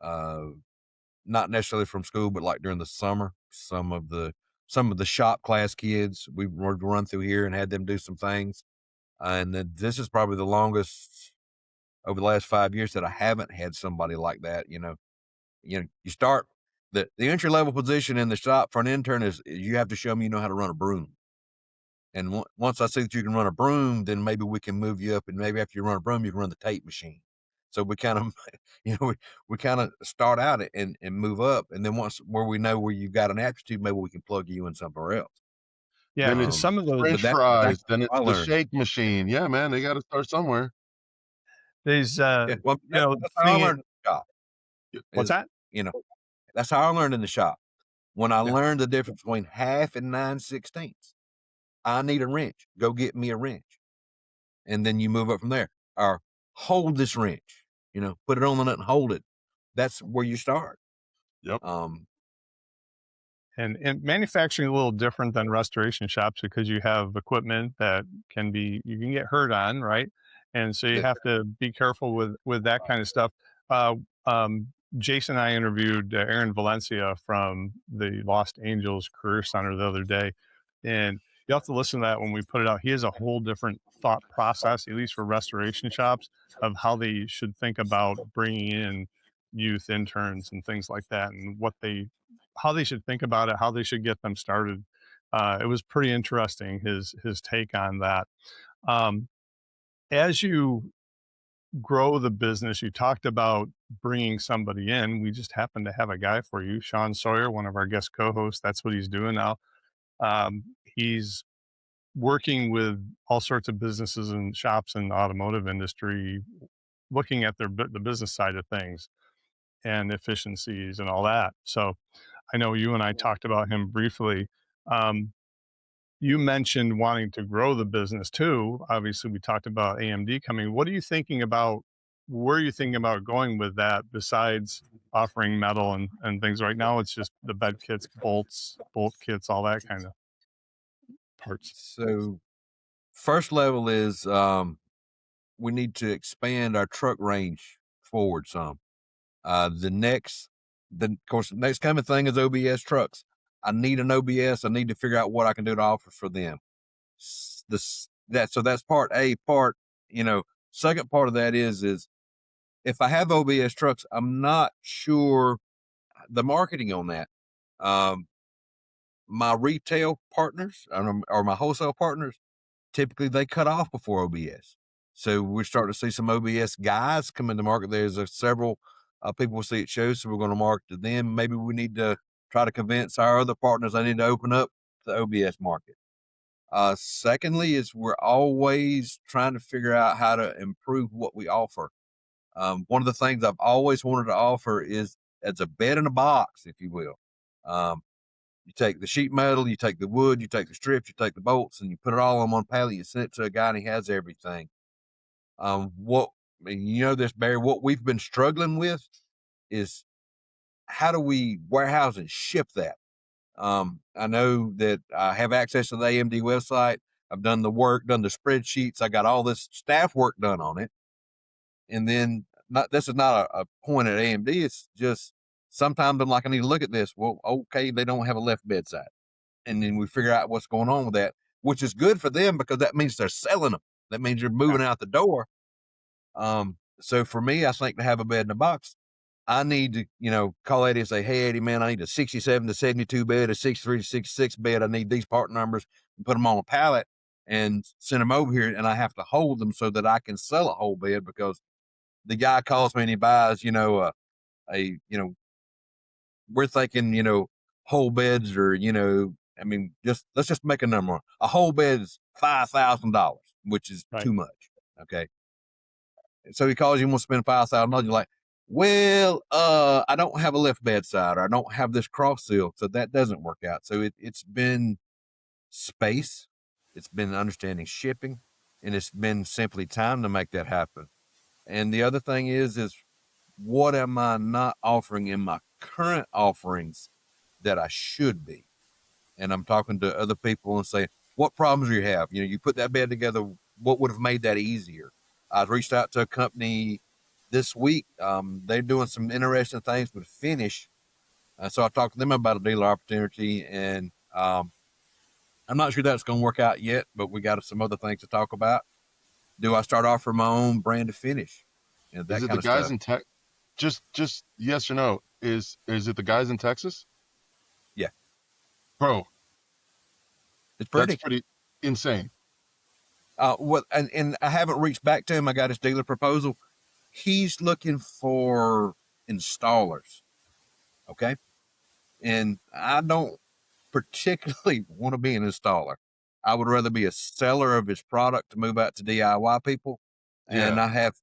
not necessarily from school, but like during the summer, some of the shop class kids we've run through here and had them do some things. And then this is probably the longest over the last 5 years that I haven't had somebody like that, you start the entry level position in the shop for an intern is you have to show me you know how to run a broom. And once I see that you can run a broom, then maybe we can move you up, and maybe after you run a broom, you can run the tape machine. So we kind of, we kind of start out and move up, and then once where we know where you've got an aptitude, maybe we can plug you in somewhere else. Yeah, Then because it's some of those, French fries. Then it's the shake machine. Yeah, man, they got to start somewhere. there's, Well, that's how I learned in the shop. What's that? That's how I learned in the shop. When I learned the difference between half and 9/16, I need a wrench. Go get me a wrench. And then you move up from there. Or hold this wrench, put it on the nut and hold it. That's where you start. Yep. And manufacturing is a little different than restoration shops because you have equipment that you can get hurt on, right? And so you have to be careful with that kind of stuff. Jason and I interviewed Aaron Valencia from the Lost Angels Career Center the other day, and you have to listen to that when we put it out. He has a whole different thought process, at least for restoration shops, of how they should think about bringing in youth interns and things like that, and how they should think about it, how they should get them started. It was pretty interesting, his take on that. As you grow the business, you talked about bringing somebody in. We just happen to have a guy for you, Sean Sawyer, one of our guest co-hosts. That's what he's doing now. He's working with all sorts of businesses and shops in the automotive industry, looking at the business side of things and efficiencies and all that. So I know you and I talked about him briefly. You mentioned wanting to grow the business too. Obviously, we talked about AMD coming. What are you thinking about? Where are you thinking about going with that besides offering metal and things? Right now, it's just the bed kits, bolts, bolt kits, all that kind of parts. So first level is we need to expand our truck range forward some. Of course, the next coming thing is OBS trucks. I need an OBS. I need to figure out what I can do to offer for them. So that's part A. Second part of that is if I have OBS trucks, I'm not sure the marketing on that. My retail partners or my wholesale partners, typically they cut off before OBS. So we're starting to see some OBS guys come into the market. There's several people we'll see at shows, so we're going to market to them. Maybe we need to try to convince our other partners I need to open up the OBS market. Secondly is we're always trying to figure out how to improve what we offer. One of the things I've always wanted to offer is as a bed in a box, if you will. You take the sheet metal, you take the wood, you take the strips, you take the bolts, and you put it all on one pallet. You send it to a guy, and he has everything. This, Barry, what we've been struggling with is how do we warehouse and ship that? I know that I have access to the AMD website. I've done the work, done the spreadsheets. I got all this staff work done on it. And then this is not a point at AMD. It's just sometimes I'm like, I need to look at this. Well, okay, they don't have a left bedside. And then we figure out what's going on with that, which is good for them because that means they're selling them. That means you're moving out the door. So for me, I think to have a bed in a box, I need to, call Eddy and say, hey, Eddy, man, I need a 67 to 72 bed, a 63 to 66 bed. I need these part numbers and put them on a pallet and send them over here. And I have to hold them so that I can sell a whole bed because the guy calls me and he buys, we're thinking, whole beds or, let's just make a number. A whole bed is $5,000, which is too much. Okay. So he calls you and wants to spend $5,000. You're like, well, I don't have a left bedside or I don't have this cross seal. So that doesn't work out. So it's been space. It's been understanding shipping, and it's been simply time to make that happen. And the other thing is what am I not offering in my current offerings that I should be? And I'm talking to other people and saying, what problems do you have? You put that bed together. What would have made that easier? I reached out to a company this week. They're doing some interesting things with finish. So I talked to them about a dealer opportunity, and I'm not sure that's going to work out yet, but we got some other things to talk about. Do I start offering my own brand of finish? That Is it kind the of guys stuff. in tech? Just yes or no. is it the guys in Texas? Yeah. Bro, It's that's pretty. pretty insane. And I haven't reached back to him. I got his dealer proposal. He's looking for installers. Okay. And I don't particularly want to be an installer. I would rather be a seller of his product to move out to DIY people. And Yeah. I have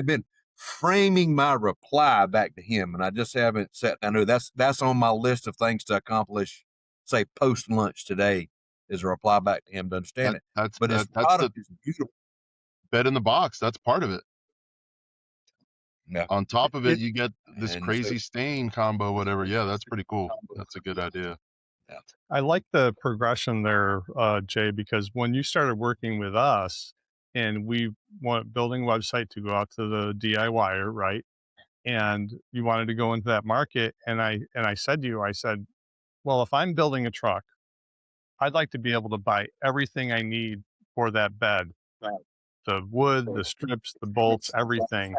been framing my reply back to him, and I just haven't sat down. That's on my list of things to accomplish, say post lunch today, is a reply back to him to understand it. But his product is beautiful. Bed in the box. That's part of it. Yeah. On top of it, you get this crazy stain combo, whatever. Yeah, that's pretty cool. That's a good idea. Yeah. I like the progression there, Jay, because when you started working with us and we want building a website to go out to the DIYer, right? And you wanted to go into that market. And I said to you, I said, well, if I'm building a truck, I'd like to be able to buy everything I need for that bed, the wood, the strips, the bolts, everything.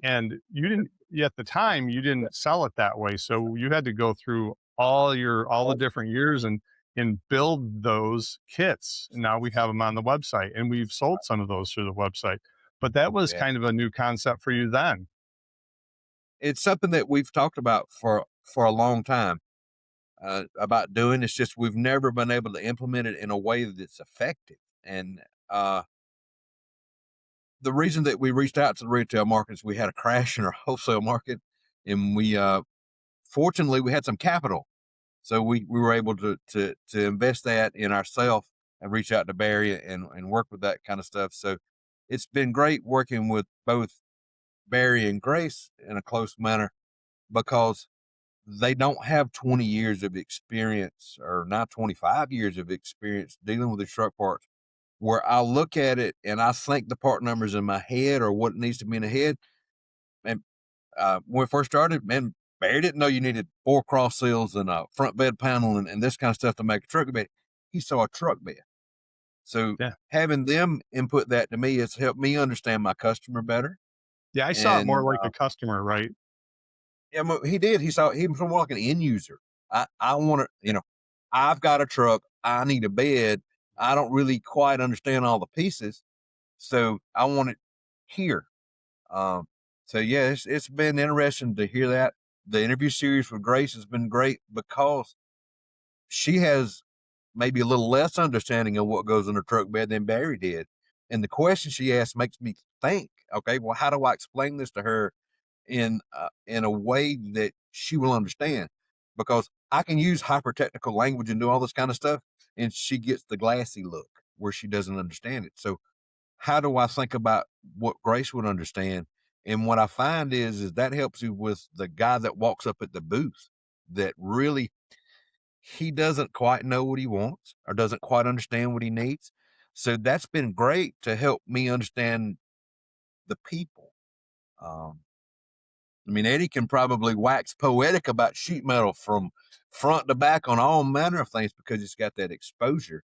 And you didn't, at the time, you didn't sell it that way. So you had to go through all the different years and build those kits. And now we have them on the website, and we've sold some of those through the website. But that was kind of a new concept for you then. It's something that we've talked about for a long time, about doing. It's just we've never been able to implement it in a way that's effective. And the reason that we reached out to the retail markets, we had a crash in our wholesale market, and we fortunately we had some capital, so we were able to invest that in ourselves and reach out to Barry and work with that kind of stuff. So it's been great working with both Barry and Grace in a close manner, because they don't have 20 years of experience, or not 25 years of experience dealing with the truck parts, where I look at it and I think the part numbers in my head or what needs to be in the head. And when we first started, man, Barry didn't know you needed 4 cross seals and a front bed panel and this kind of stuff to make a truck bed. He saw a truck bed. So having them input that to me has helped me understand my customer better. Yeah, I saw it more like a customer, right? Yeah, he did. He was more like an end user. I want to, I've got a truck. I need a bed. I don't really quite understand all the pieces, so I want it here. So yeah, it's been interesting to hear that. The interview series with Grace has been great because she has maybe a little less understanding of what goes in a truck bed than Barry did. And the question she asked makes me think, okay, well, how do I explain this to her in a way that she will understand? Because I can use hyper technical language and do all this kind of stuff, and she gets the glassy look where she doesn't understand it. So how do I think about what Grace would understand? And what I find is that helps you with the guy that walks up at the booth that really, he doesn't quite know what he wants or doesn't quite understand what he needs. So that's been great to help me understand the people. I mean, Eddy can probably wax poetic about sheet metal from front to back on all manner of things because it's got that exposure.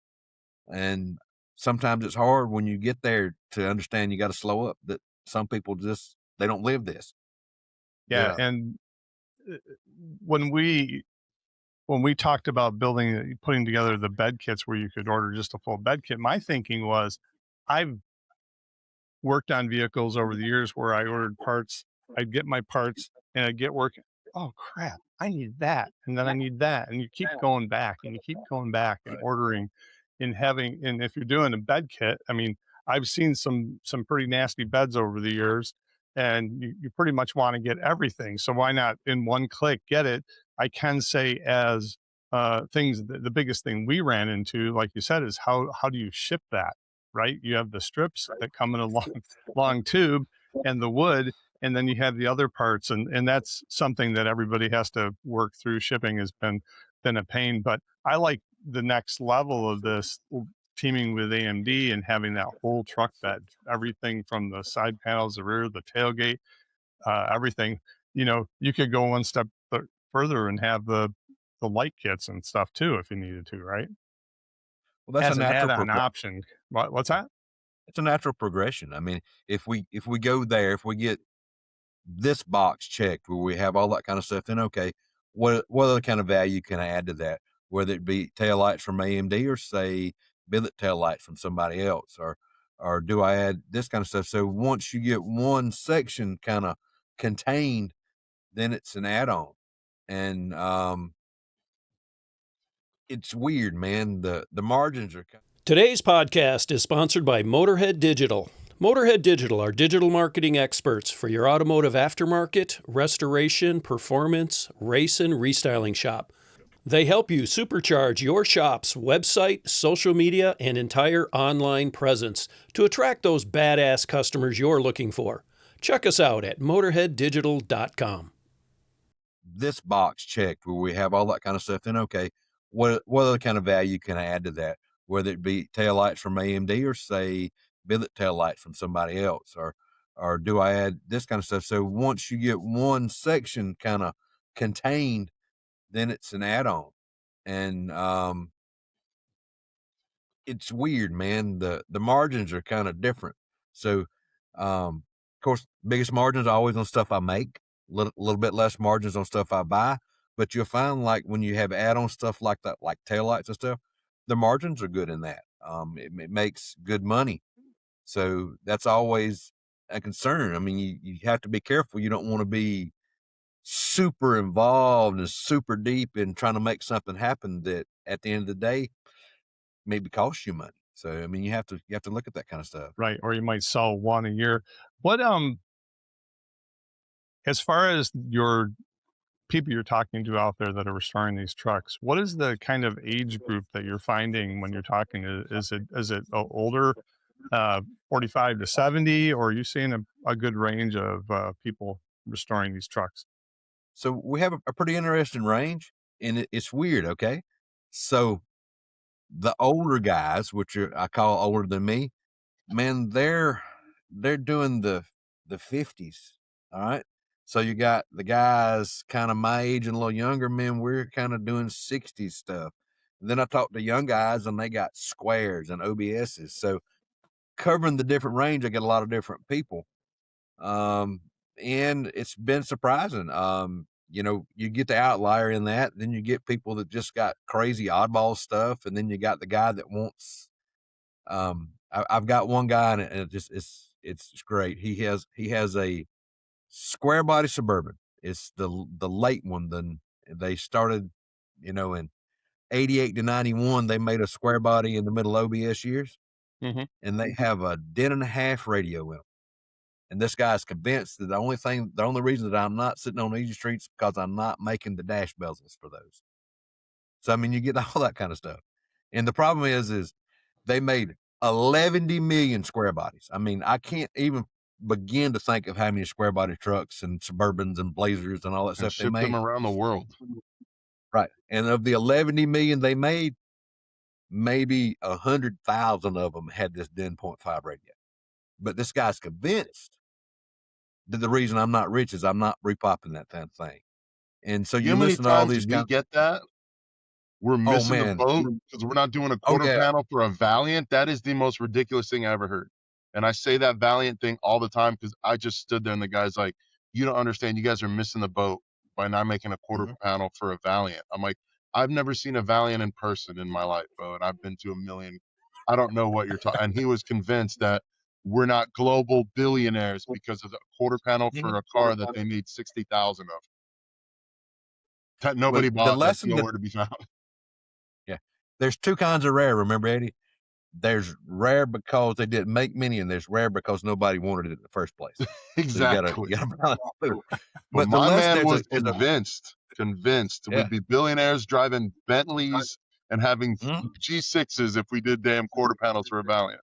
And sometimes it's hard when you get there to understand you got to slow up, that some people just, they don't live this. Yeah. And when we talked about putting together the bed kits where you could order just a full bed kit, my thinking was, I've worked on vehicles over the years where I ordered parts. I'd get my parts and I'd get working. Oh crap, I need that. And then I need that. And you keep going back and you keep going back and ordering and if you're doing a bed kit, I mean, I've seen some pretty nasty beds over the years, and you pretty much want to get everything. So why not in one click get it? I can say as the biggest thing we ran into, like you said, is how do you ship that? Right? You have the strips that come in a long tube and the wood, and then you have the other parts. And that's something that everybody has to work through. Shipping has been a pain, but I like the next level of this, teaming with AMD and having that whole truck bed, everything from the side panels, the rear, the tailgate, everything. You could go one step further and have the light kits and stuff too, if you needed to, right? Well, that's as a natural add-on option. What's that? It's a natural progression. I mean, if we go there, if we get this box checked where we have all that kind of stuff, then okay, what other kind of value can I add to that? Whether it be taillights from AMD or say billet taillights from somebody else, or do I add this kind of stuff? So once you get one section kind of contained, then it's an add-on. And it's weird, man. The margins are Today's podcast is sponsored by Motorhead Digital. Motorhead Digital are digital marketing experts for your automotive aftermarket, restoration, performance, race, and restyling shop. They help you supercharge your shop's website, social media, and entire online presence to attract those badass customers you're looking for. Check us out at motorheaddigital.com. This box checked where we have all that kind of stuff, then okay, what other kind of value can I add to that? Whether it be taillights from AMD or say billet taillights from somebody else, or do I add this kind of stuff? So once you get one section kind of contained, then it's an add-on. And it's weird, man. The margins are kind of different. So of course, biggest margins are always on stuff I make, little bit less margins on stuff I buy. But you'll find like when you have add-on stuff like that, like taillights and stuff, the margins are good in that. It makes good money. So that's always a concern. I mean, you have to be careful. You don't want to be super involved and super deep in trying to make something happen that at the end of the day maybe cost you money. So I mean, you have to look at that kind of stuff. Right. Or you might sell one a year. What as far as your people you're talking to out there that are restoring these trucks, what is the kind of age group that you're finding when you're talking? Is it older, 45 to 70, or are you seeing a good range of people restoring these trucks? So we have a pretty interesting range, and it's weird. Okay, so the older guys, which I call older than me, man, they're doing the 50s. All right. So you got the guys kind of my age and a little younger, men, we're kind of doing 60s stuff. And then I talked to young guys and they got squares and OBSs. So covering the different range, I get a lot of different people. And it's been surprising. You get the outlier in that, then you get people that just got crazy oddball stuff. And then you got the guy that wants, I've got one guy and it's great. He has a square body Suburban. It's the late one. Then they started, in 88 to 91, they made a square body in the middle OBS years, and they have a 1.5 radio in them. And this guy's convinced that the only reason that I'm not sitting on easy streets because I'm not making the dash bezels for those. So I mean, you get all that kind of stuff. And the problem is they made 11 million square bodies. I mean, I can't even begin to think of how many square body trucks and Suburbans and Blazers and all that stuff they made. Ship them around the world. Right. And of the 11 million they made, maybe 100,000 of them had this 10.5 radio. But this guy's convinced that the reason I'm not rich is I'm not repopping that kind of thing. And so you listen to all these we get that. We're missing the boat because we're not doing a quarter panel for a Valiant. That is the most ridiculous thing I ever heard. And I say that Valiant thing all the time because I just stood there and the guy's like, you don't understand. You guys are missing the boat by not making a quarter panel for a Valiant. I'm like, I've never seen a Valiant in person in my life, bro. And I've been to a million. I don't know what you're talking. And he was convinced that we're not global billionaires because of the quarter panel for a car that they made 60,000 of. That nobody bought. That's nowhere to be found. Yeah. There's two kinds of rare, remember, Eddie? There's rare because they didn't make many, and there's rare because nobody wanted it in the first place. Exactly. So you gotta but my man was convinced we'd be billionaires driving Bentleys and having G6s if we did damn quarter panels for a Valiant.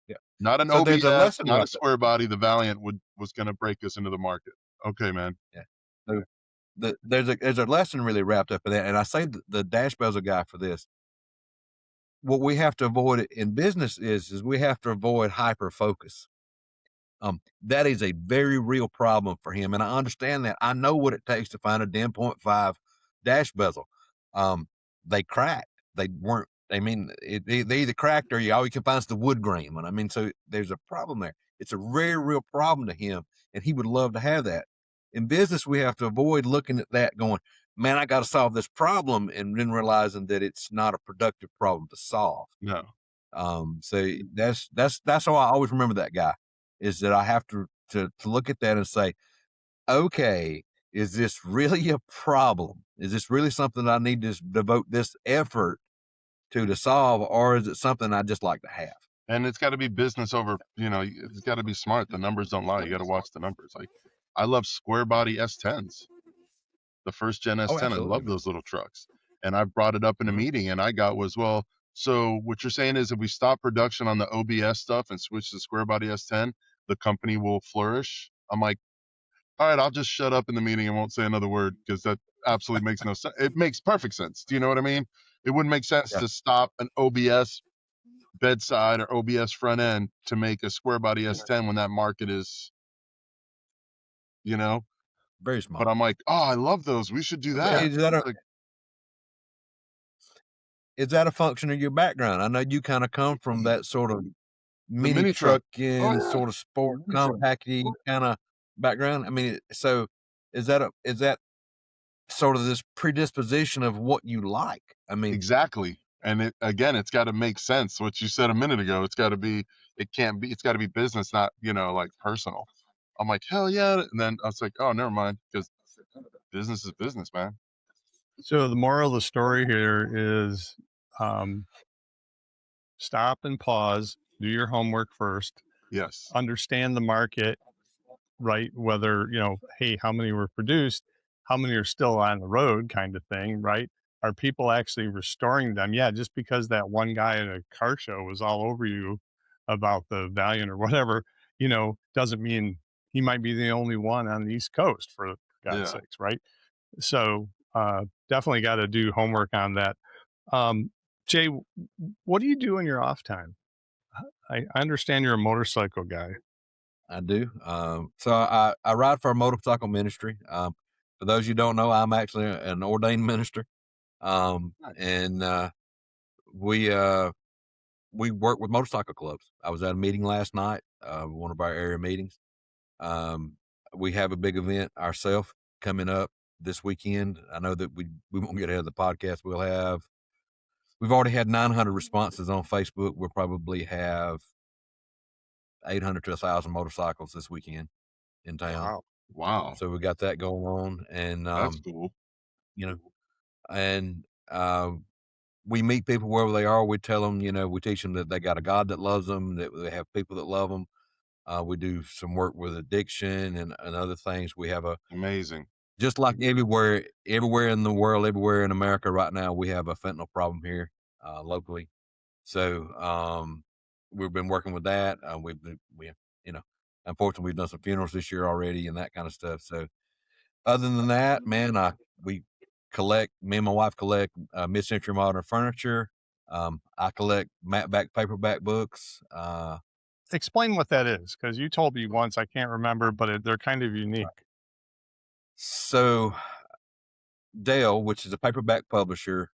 Yeah. Not an OBS, not a square body. The Valiant was going to break us into the market. Okay, man. Yeah. So there's a lesson really wrapped up in that, and I say the dash bezel guy for this. What we have to avoid in business is we have to avoid hyper focus. That is a very real problem for him, and I understand that. I know what it takes to find a 10.5 dash bezel. They cracked. They weren't I mean, they either cracked or all you can find is the wood grain one. I mean, so there's a problem there. It's a very real problem to him, and he would love to have that. In business, we have to avoid looking at that going, man, I got to solve this problem, and then realizing that it's not a productive problem to solve. No. So that's how I always remember that guy, is that I have to look at that and say, okay, is this really a problem? Is this really something I need to devote this effort to solve, or is it something I just like to have? And it's got to be business over, it's got to be smart. The numbers don't lie. You got to watch the numbers. Like, I love square body S10s, the first gen S10. I love those little trucks. And I brought it up in a meeting, and I got was, well, so what you're saying is if we stop production on the OBS stuff and switch to square body S10, the company will flourish. I'm like, all right, I'll just shut up in the meeting and won't say another word, because that absolutely makes no sense. It makes perfect sense. Do you know what I mean? It wouldn't make sense to stop an OBS bedside or OBS front end to make a square body S10 when that market is, very small. But I'm like, oh, I love those. We should do that. Is that a function of your background? I know you kind of come from that sort of mini trucking, sort of sport compacty kind of background. I mean, so is that sort of this predisposition of what you like? I mean, exactly. And it's got to make sense. What you said a minute ago, it's got to be business, not, like personal. I'm like, hell yeah. And then I was like, oh, never mind. Because business is business, man. So the moral of the story here is, stop and pause, do your homework first. Yes. Understand the market, right? Whether, hey, how many were produced, how many are still on the road kind of thing, right? Are people actually restoring them? Yeah, just because that one guy at a car show was all over you about the Valiant or whatever, doesn't mean he might be the only one on the East Coast, for God's sakes, right? So definitely got to do homework on that. Jay, what do you do in your off time? I understand you're a motorcycle guy. I do. So I ride for a motorcycle ministry. For those you don't know, I'm actually an ordained minister. And we work with motorcycle clubs. I was at a meeting last night, one of our area meetings. We have a big event ourselves coming up this weekend. I know that we won't get ahead of the podcast. We've already had 900 responses on Facebook. We'll probably have 800 to 1,000 motorcycles this weekend in town. Wow. So we got that going on, and that's cool. And we meet people wherever they are. We tell them, we teach them that they got a God that loves them, that they have people that love them. We do some work with addiction and other things. We have amazing, just like everywhere in the world, everywhere in America right now, we have a fentanyl problem here locally. So we've been working with that. Unfortunately, we've done some funerals this year already and that kind of stuff. So other than that, man, me and my wife collect mid-century modern furniture. I collect matte-back paperback books. Explain what that is, because you told me once, I can't remember, but they're kind of unique. So Dale, which is a paperback publisher,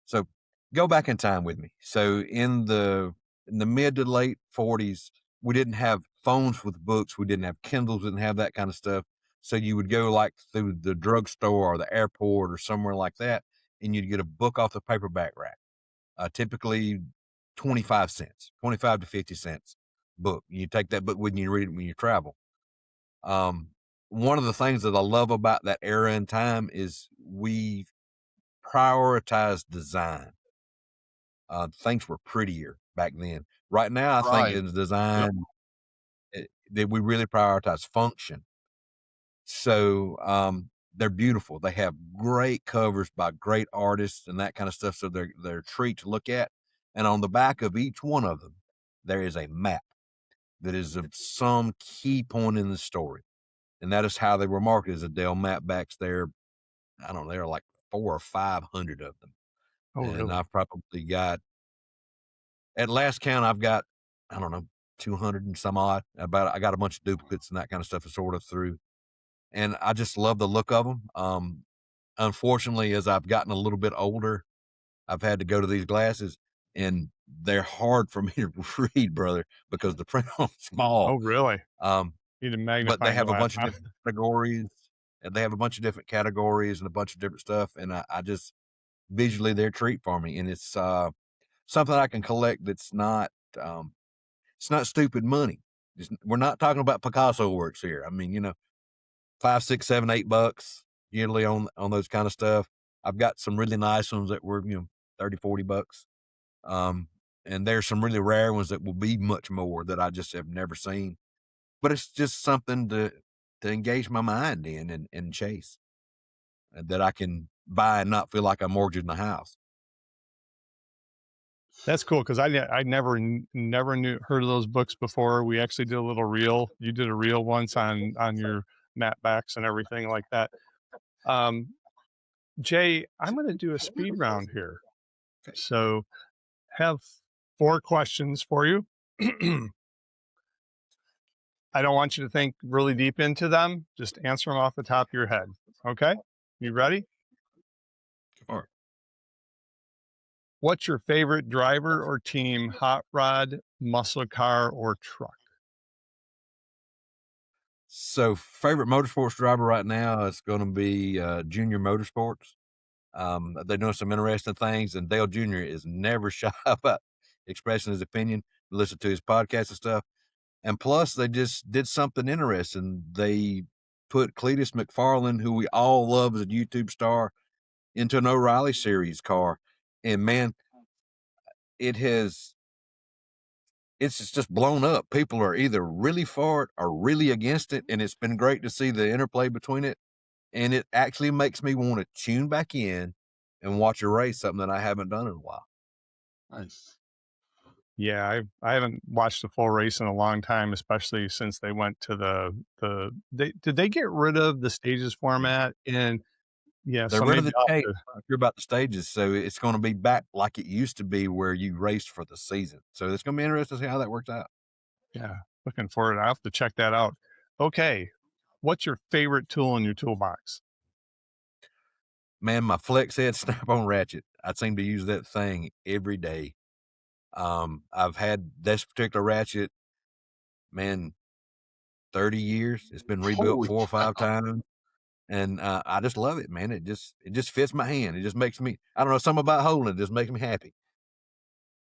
so go back in time with me. So in the mid to late 40s, we didn't have phones with books. We didn't have Kindles, didn't have that kind of stuff. So you would go like through the drugstore or the airport or somewhere like that, and you'd get a book off the paperback rack, typically 25 cents, 25 to 50 cents book. You take that book with you and read it when you travel. One of the things that I love about that era and time is we prioritize design. Things were prettier back then. Right now, I think it's design that we really prioritize function. So they're beautiful. They have great covers by great artists and that kind of stuff. So they're a treat to look at. And on the back of each one of them, there is a map that is of some key point in the story. And that is how they were marketed as a Dell map backs there. I don't know, there are like 400 or 500 of them. Oh, and really? I've probably got, at last count, I've got, 200 and some odd. I got a bunch of duplicates and that kind of stuff to sort of through. And I just love the look of them. Unfortunately, as I've gotten a little bit older, I've had to go to these glasses, and they're hard for me to read, brother, because the print on small. Oh, really? But Need a they magnifying have a glass. bunch of different categories, and they have a bunch of different categories and a bunch of different stuff. And I just visually they're a treat for me, and it's something I can collect. That's not it's not stupid money. We're not talking about Picasso works here. I mean, $5, $6, $7, $8 yearly on those kind of stuff. I've got some really nice ones that were, $30, $40. And there's some really rare ones that will be much more that I just have never seen. But it's just something to engage my mind in and chase, that I can buy and not feel like I'm mortgaging the house. That's cool, because I never heard of those books before. We actually did a little reel. You did a reel once on your matte backs and everything like that. Jay, I'm going to do a speed round here. Okay. So have 4 questions for you. I don't want you to think really deep into them. Just answer them off the top of your head. Okay? You ready? Sure. What's your favorite driver or team, hot rod, muscle car, or truck? So favorite motorsports driver right now is going to be Junior Motorsports. They're doing some interesting things, and Dale Jr. is never shy about expressing his opinion. Listen to his podcast and stuff. And plus, they just did something interesting. They put Cletus McFarland, who we all love as a YouTube star, into an O'Reilly Series car. And man, it's just blown up. People are either really for it or really against it. And it's been great to see the interplay between it. And it actually makes me want to tune back in and watch a race, something that I haven't done in a while. Nice. Yeah, I haven't watched a full race in a long time, especially since they went to did they get rid of the stages format? And yeah, They're so rid of maybe the stage. You're about the stages, so it's going to be back like it used to be, where you raced for the season. So it's going to be interesting to see how that works out. Yeah, looking forward. I'll have to check that out. Okay, what's your favorite tool in your toolbox? Man, my flex head snap-on ratchet. I seem to use that thing every day. I've had this particular ratchet, man, 30 years. It's been rebuilt Holy 4 or 5 cow. times. And I just love it, man. It just fits my hand. It just makes me, I don't know, something about holding it just makes me happy.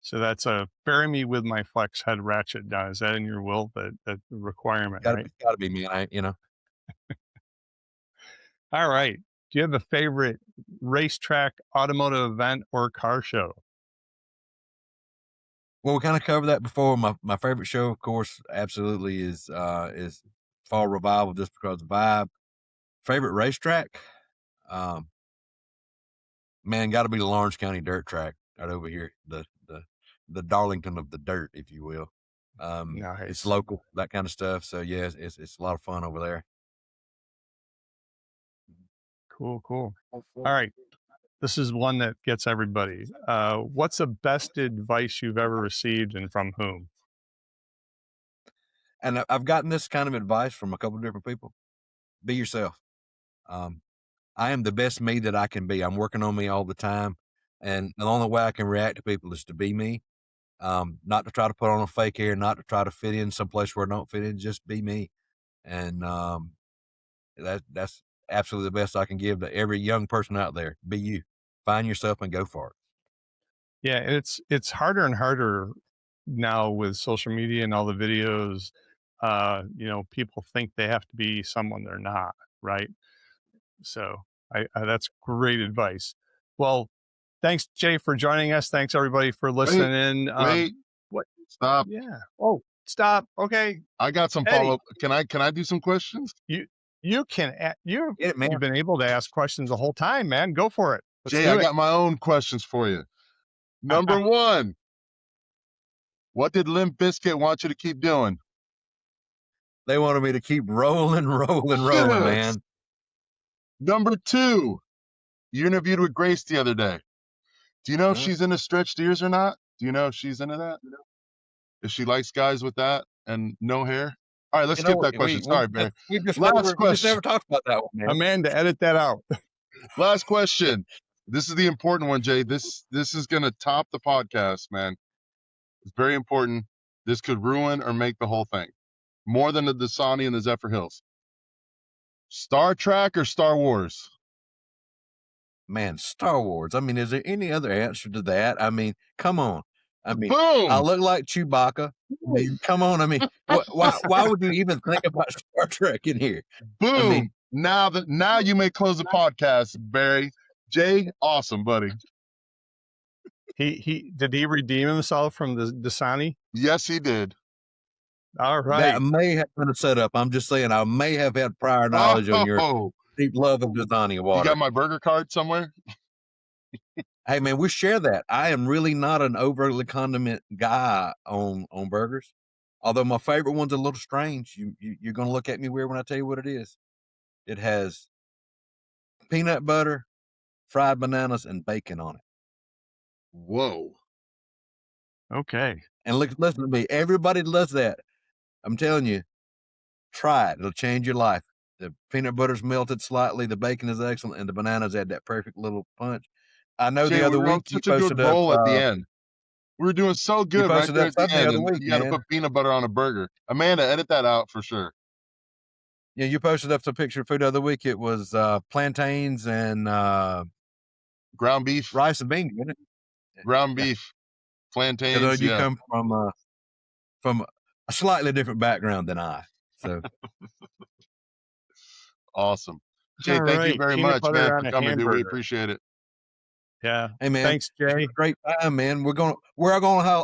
So that's a bury me with my flex head ratchet down. Is that in your will, that requirement, right? Gotta be me, All right. Do you have a favorite racetrack, automotive event, or car show? Well, we kind of covered that before. My favorite show, of course, absolutely is Fall Revival, just because of the vibe. Favorite racetrack, man, got to be the Lawrence County Dirt Track right over here, the Darlington of the dirt, if you will. Nice. It's local, that kind of stuff. So yeah, it's a lot of fun over there. Cool. All right. This is one that gets everybody. What's the best advice you've ever received, and from whom? And I've gotten this kind of advice from a couple of different people. Be yourself. I am the best me that I can be. I'm working on me all the time. And the only way I can react to people is to be me. Not to try to put on a fake air, not to try to fit in someplace where I don't fit in, just be me. And that's absolutely the best I can give to every young person out there. Be you. Find yourself and go for it. Yeah, it's harder and harder now with social media and all the videos. People think they have to be someone they're not, right? So that's great advice. Well, thanks, Jay, for joining us. Thanks, everybody, for listening in. Wait, what? Stop. Yeah. Oh, stop. Okay. I got some Eddy. follow-up. Can I do some questions? You can. You've man. been able to ask questions the whole time, man. Go for it. Let's Jay, I got my own questions for you. Number 1, what did Limp Bizkit want you to keep doing? They wanted me to keep rolling, man. Number 2, you interviewed with Grace the other day. Do you know if she's into stretched ears or not? Do you know if she's into that? If she likes guys with that and no hair? All right, let's skip that question. Sorry, Barry. We just Last question. never talked about that one, man. Amanda, edit that out. Last question. This is the important one, Jay. This is going to top the podcast, man. It's very important. This could ruin or make the whole thing. More than the Dasani and the Zephyr Hills. Star Trek or Star Wars? Man, Star Wars. I mean, is there any other answer to that? I mean, come on. I mean, Boom! I look like Chewbacca. I mean, come on. I mean, why would you even think about Star Trek in here? Boom! I mean, now you may close the podcast, Barry. Jay, awesome, buddy. He did he redeem himself from the Dasani? Yes, he did. All right. that may have been a setup. I'm just saying, I may have had prior knowledge on your deep love of Dasani water. You got my burger card somewhere? Hey, man, we share that. I am really not an overly condiment guy on burgers. Although my favorite one's a little strange. You're going to look at me weird when I tell you what it is. It has peanut butter, fried bananas, and bacon on it. Whoa. Okay. And listen to me. Everybody loves that. I'm telling you, try it. It'll change your life. The peanut butter's melted slightly. The bacon is excellent. And the bananas add that perfect little punch. I know Jay, the other we were week you such a good posted roll up, at the end. We were doing so good right posted there up at the something the end. other And week, you got to man. put peanut butter on a burger. Amanda, edit that out for sure. Yeah, you posted up some picture of food the other week. It was plantains and Ground beef. rice and beans, isn't it? Ground Yeah. beef. Plantains. You Yeah. come from a slightly different background than I. So Awesome. Jay, All thank right. you very Peanut much, butter man, on for a coming, dude. We hamburger. appreciate it. Yeah. hey, man, Thanks, it's been Jay. a great time, man. We're gonna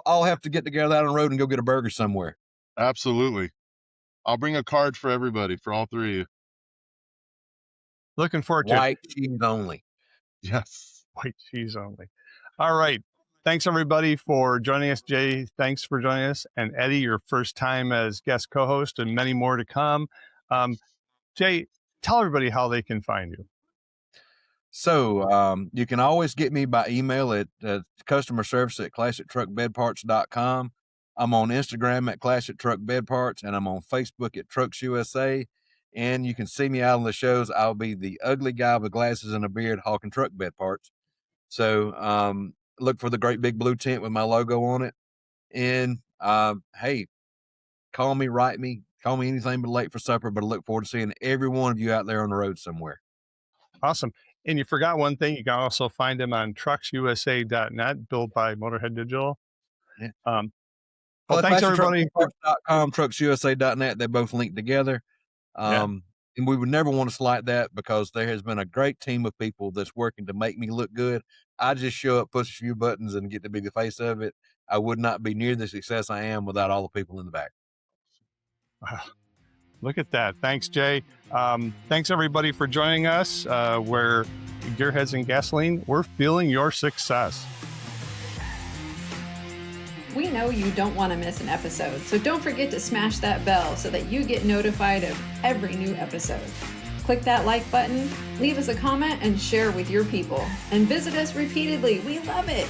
all have to get together out on the road and go get a burger somewhere. Absolutely. I'll bring a card for everybody, for all three of you. Looking forward to it. White cheese only. Yes. White cheese only. All right. Thanks, everybody, for joining us. Jay, thanks for joining us. And Eddie, your first time as guest co-host, and many more to come. Jay, tell everybody how they can find you. So you can always get me by email at customer service at classictruckbedparts.com. I'm on Instagram at Classic Truck Bed Parts, and I'm on Facebook at Trucks USA. And you can see me out on the shows. I'll be the ugly guy with glasses and a beard hawking truck bed parts. So look for the great big blue tent with my logo on it. And hey, call me, write me, call me anything but late for supper. But I look forward to seeing every one of you out there on the road somewhere. Awesome. And you forgot one thing. You can also find him on trucksusa.net, built by Motorhead Digital. Yeah. Well, thanks, everybody. Truckbedparts.com, trucksusa.net, they both link together. And we would never want to slight that because there has been a great team of people that's working to make me look good. I just show up, push a few buttons, and get to be the face of it. I would not be near the success I am without all the people in the back. Look at that. Thanks, Jay. Thanks, everybody, for joining us. We're Gearheads and Gasoline. We're feeling your success. We know you don't want to miss an episode, so don't forget to smash that bell so that you get notified of every new episode. Click that like button, leave us a comment, and share with your people. And visit us repeatedly. We love it.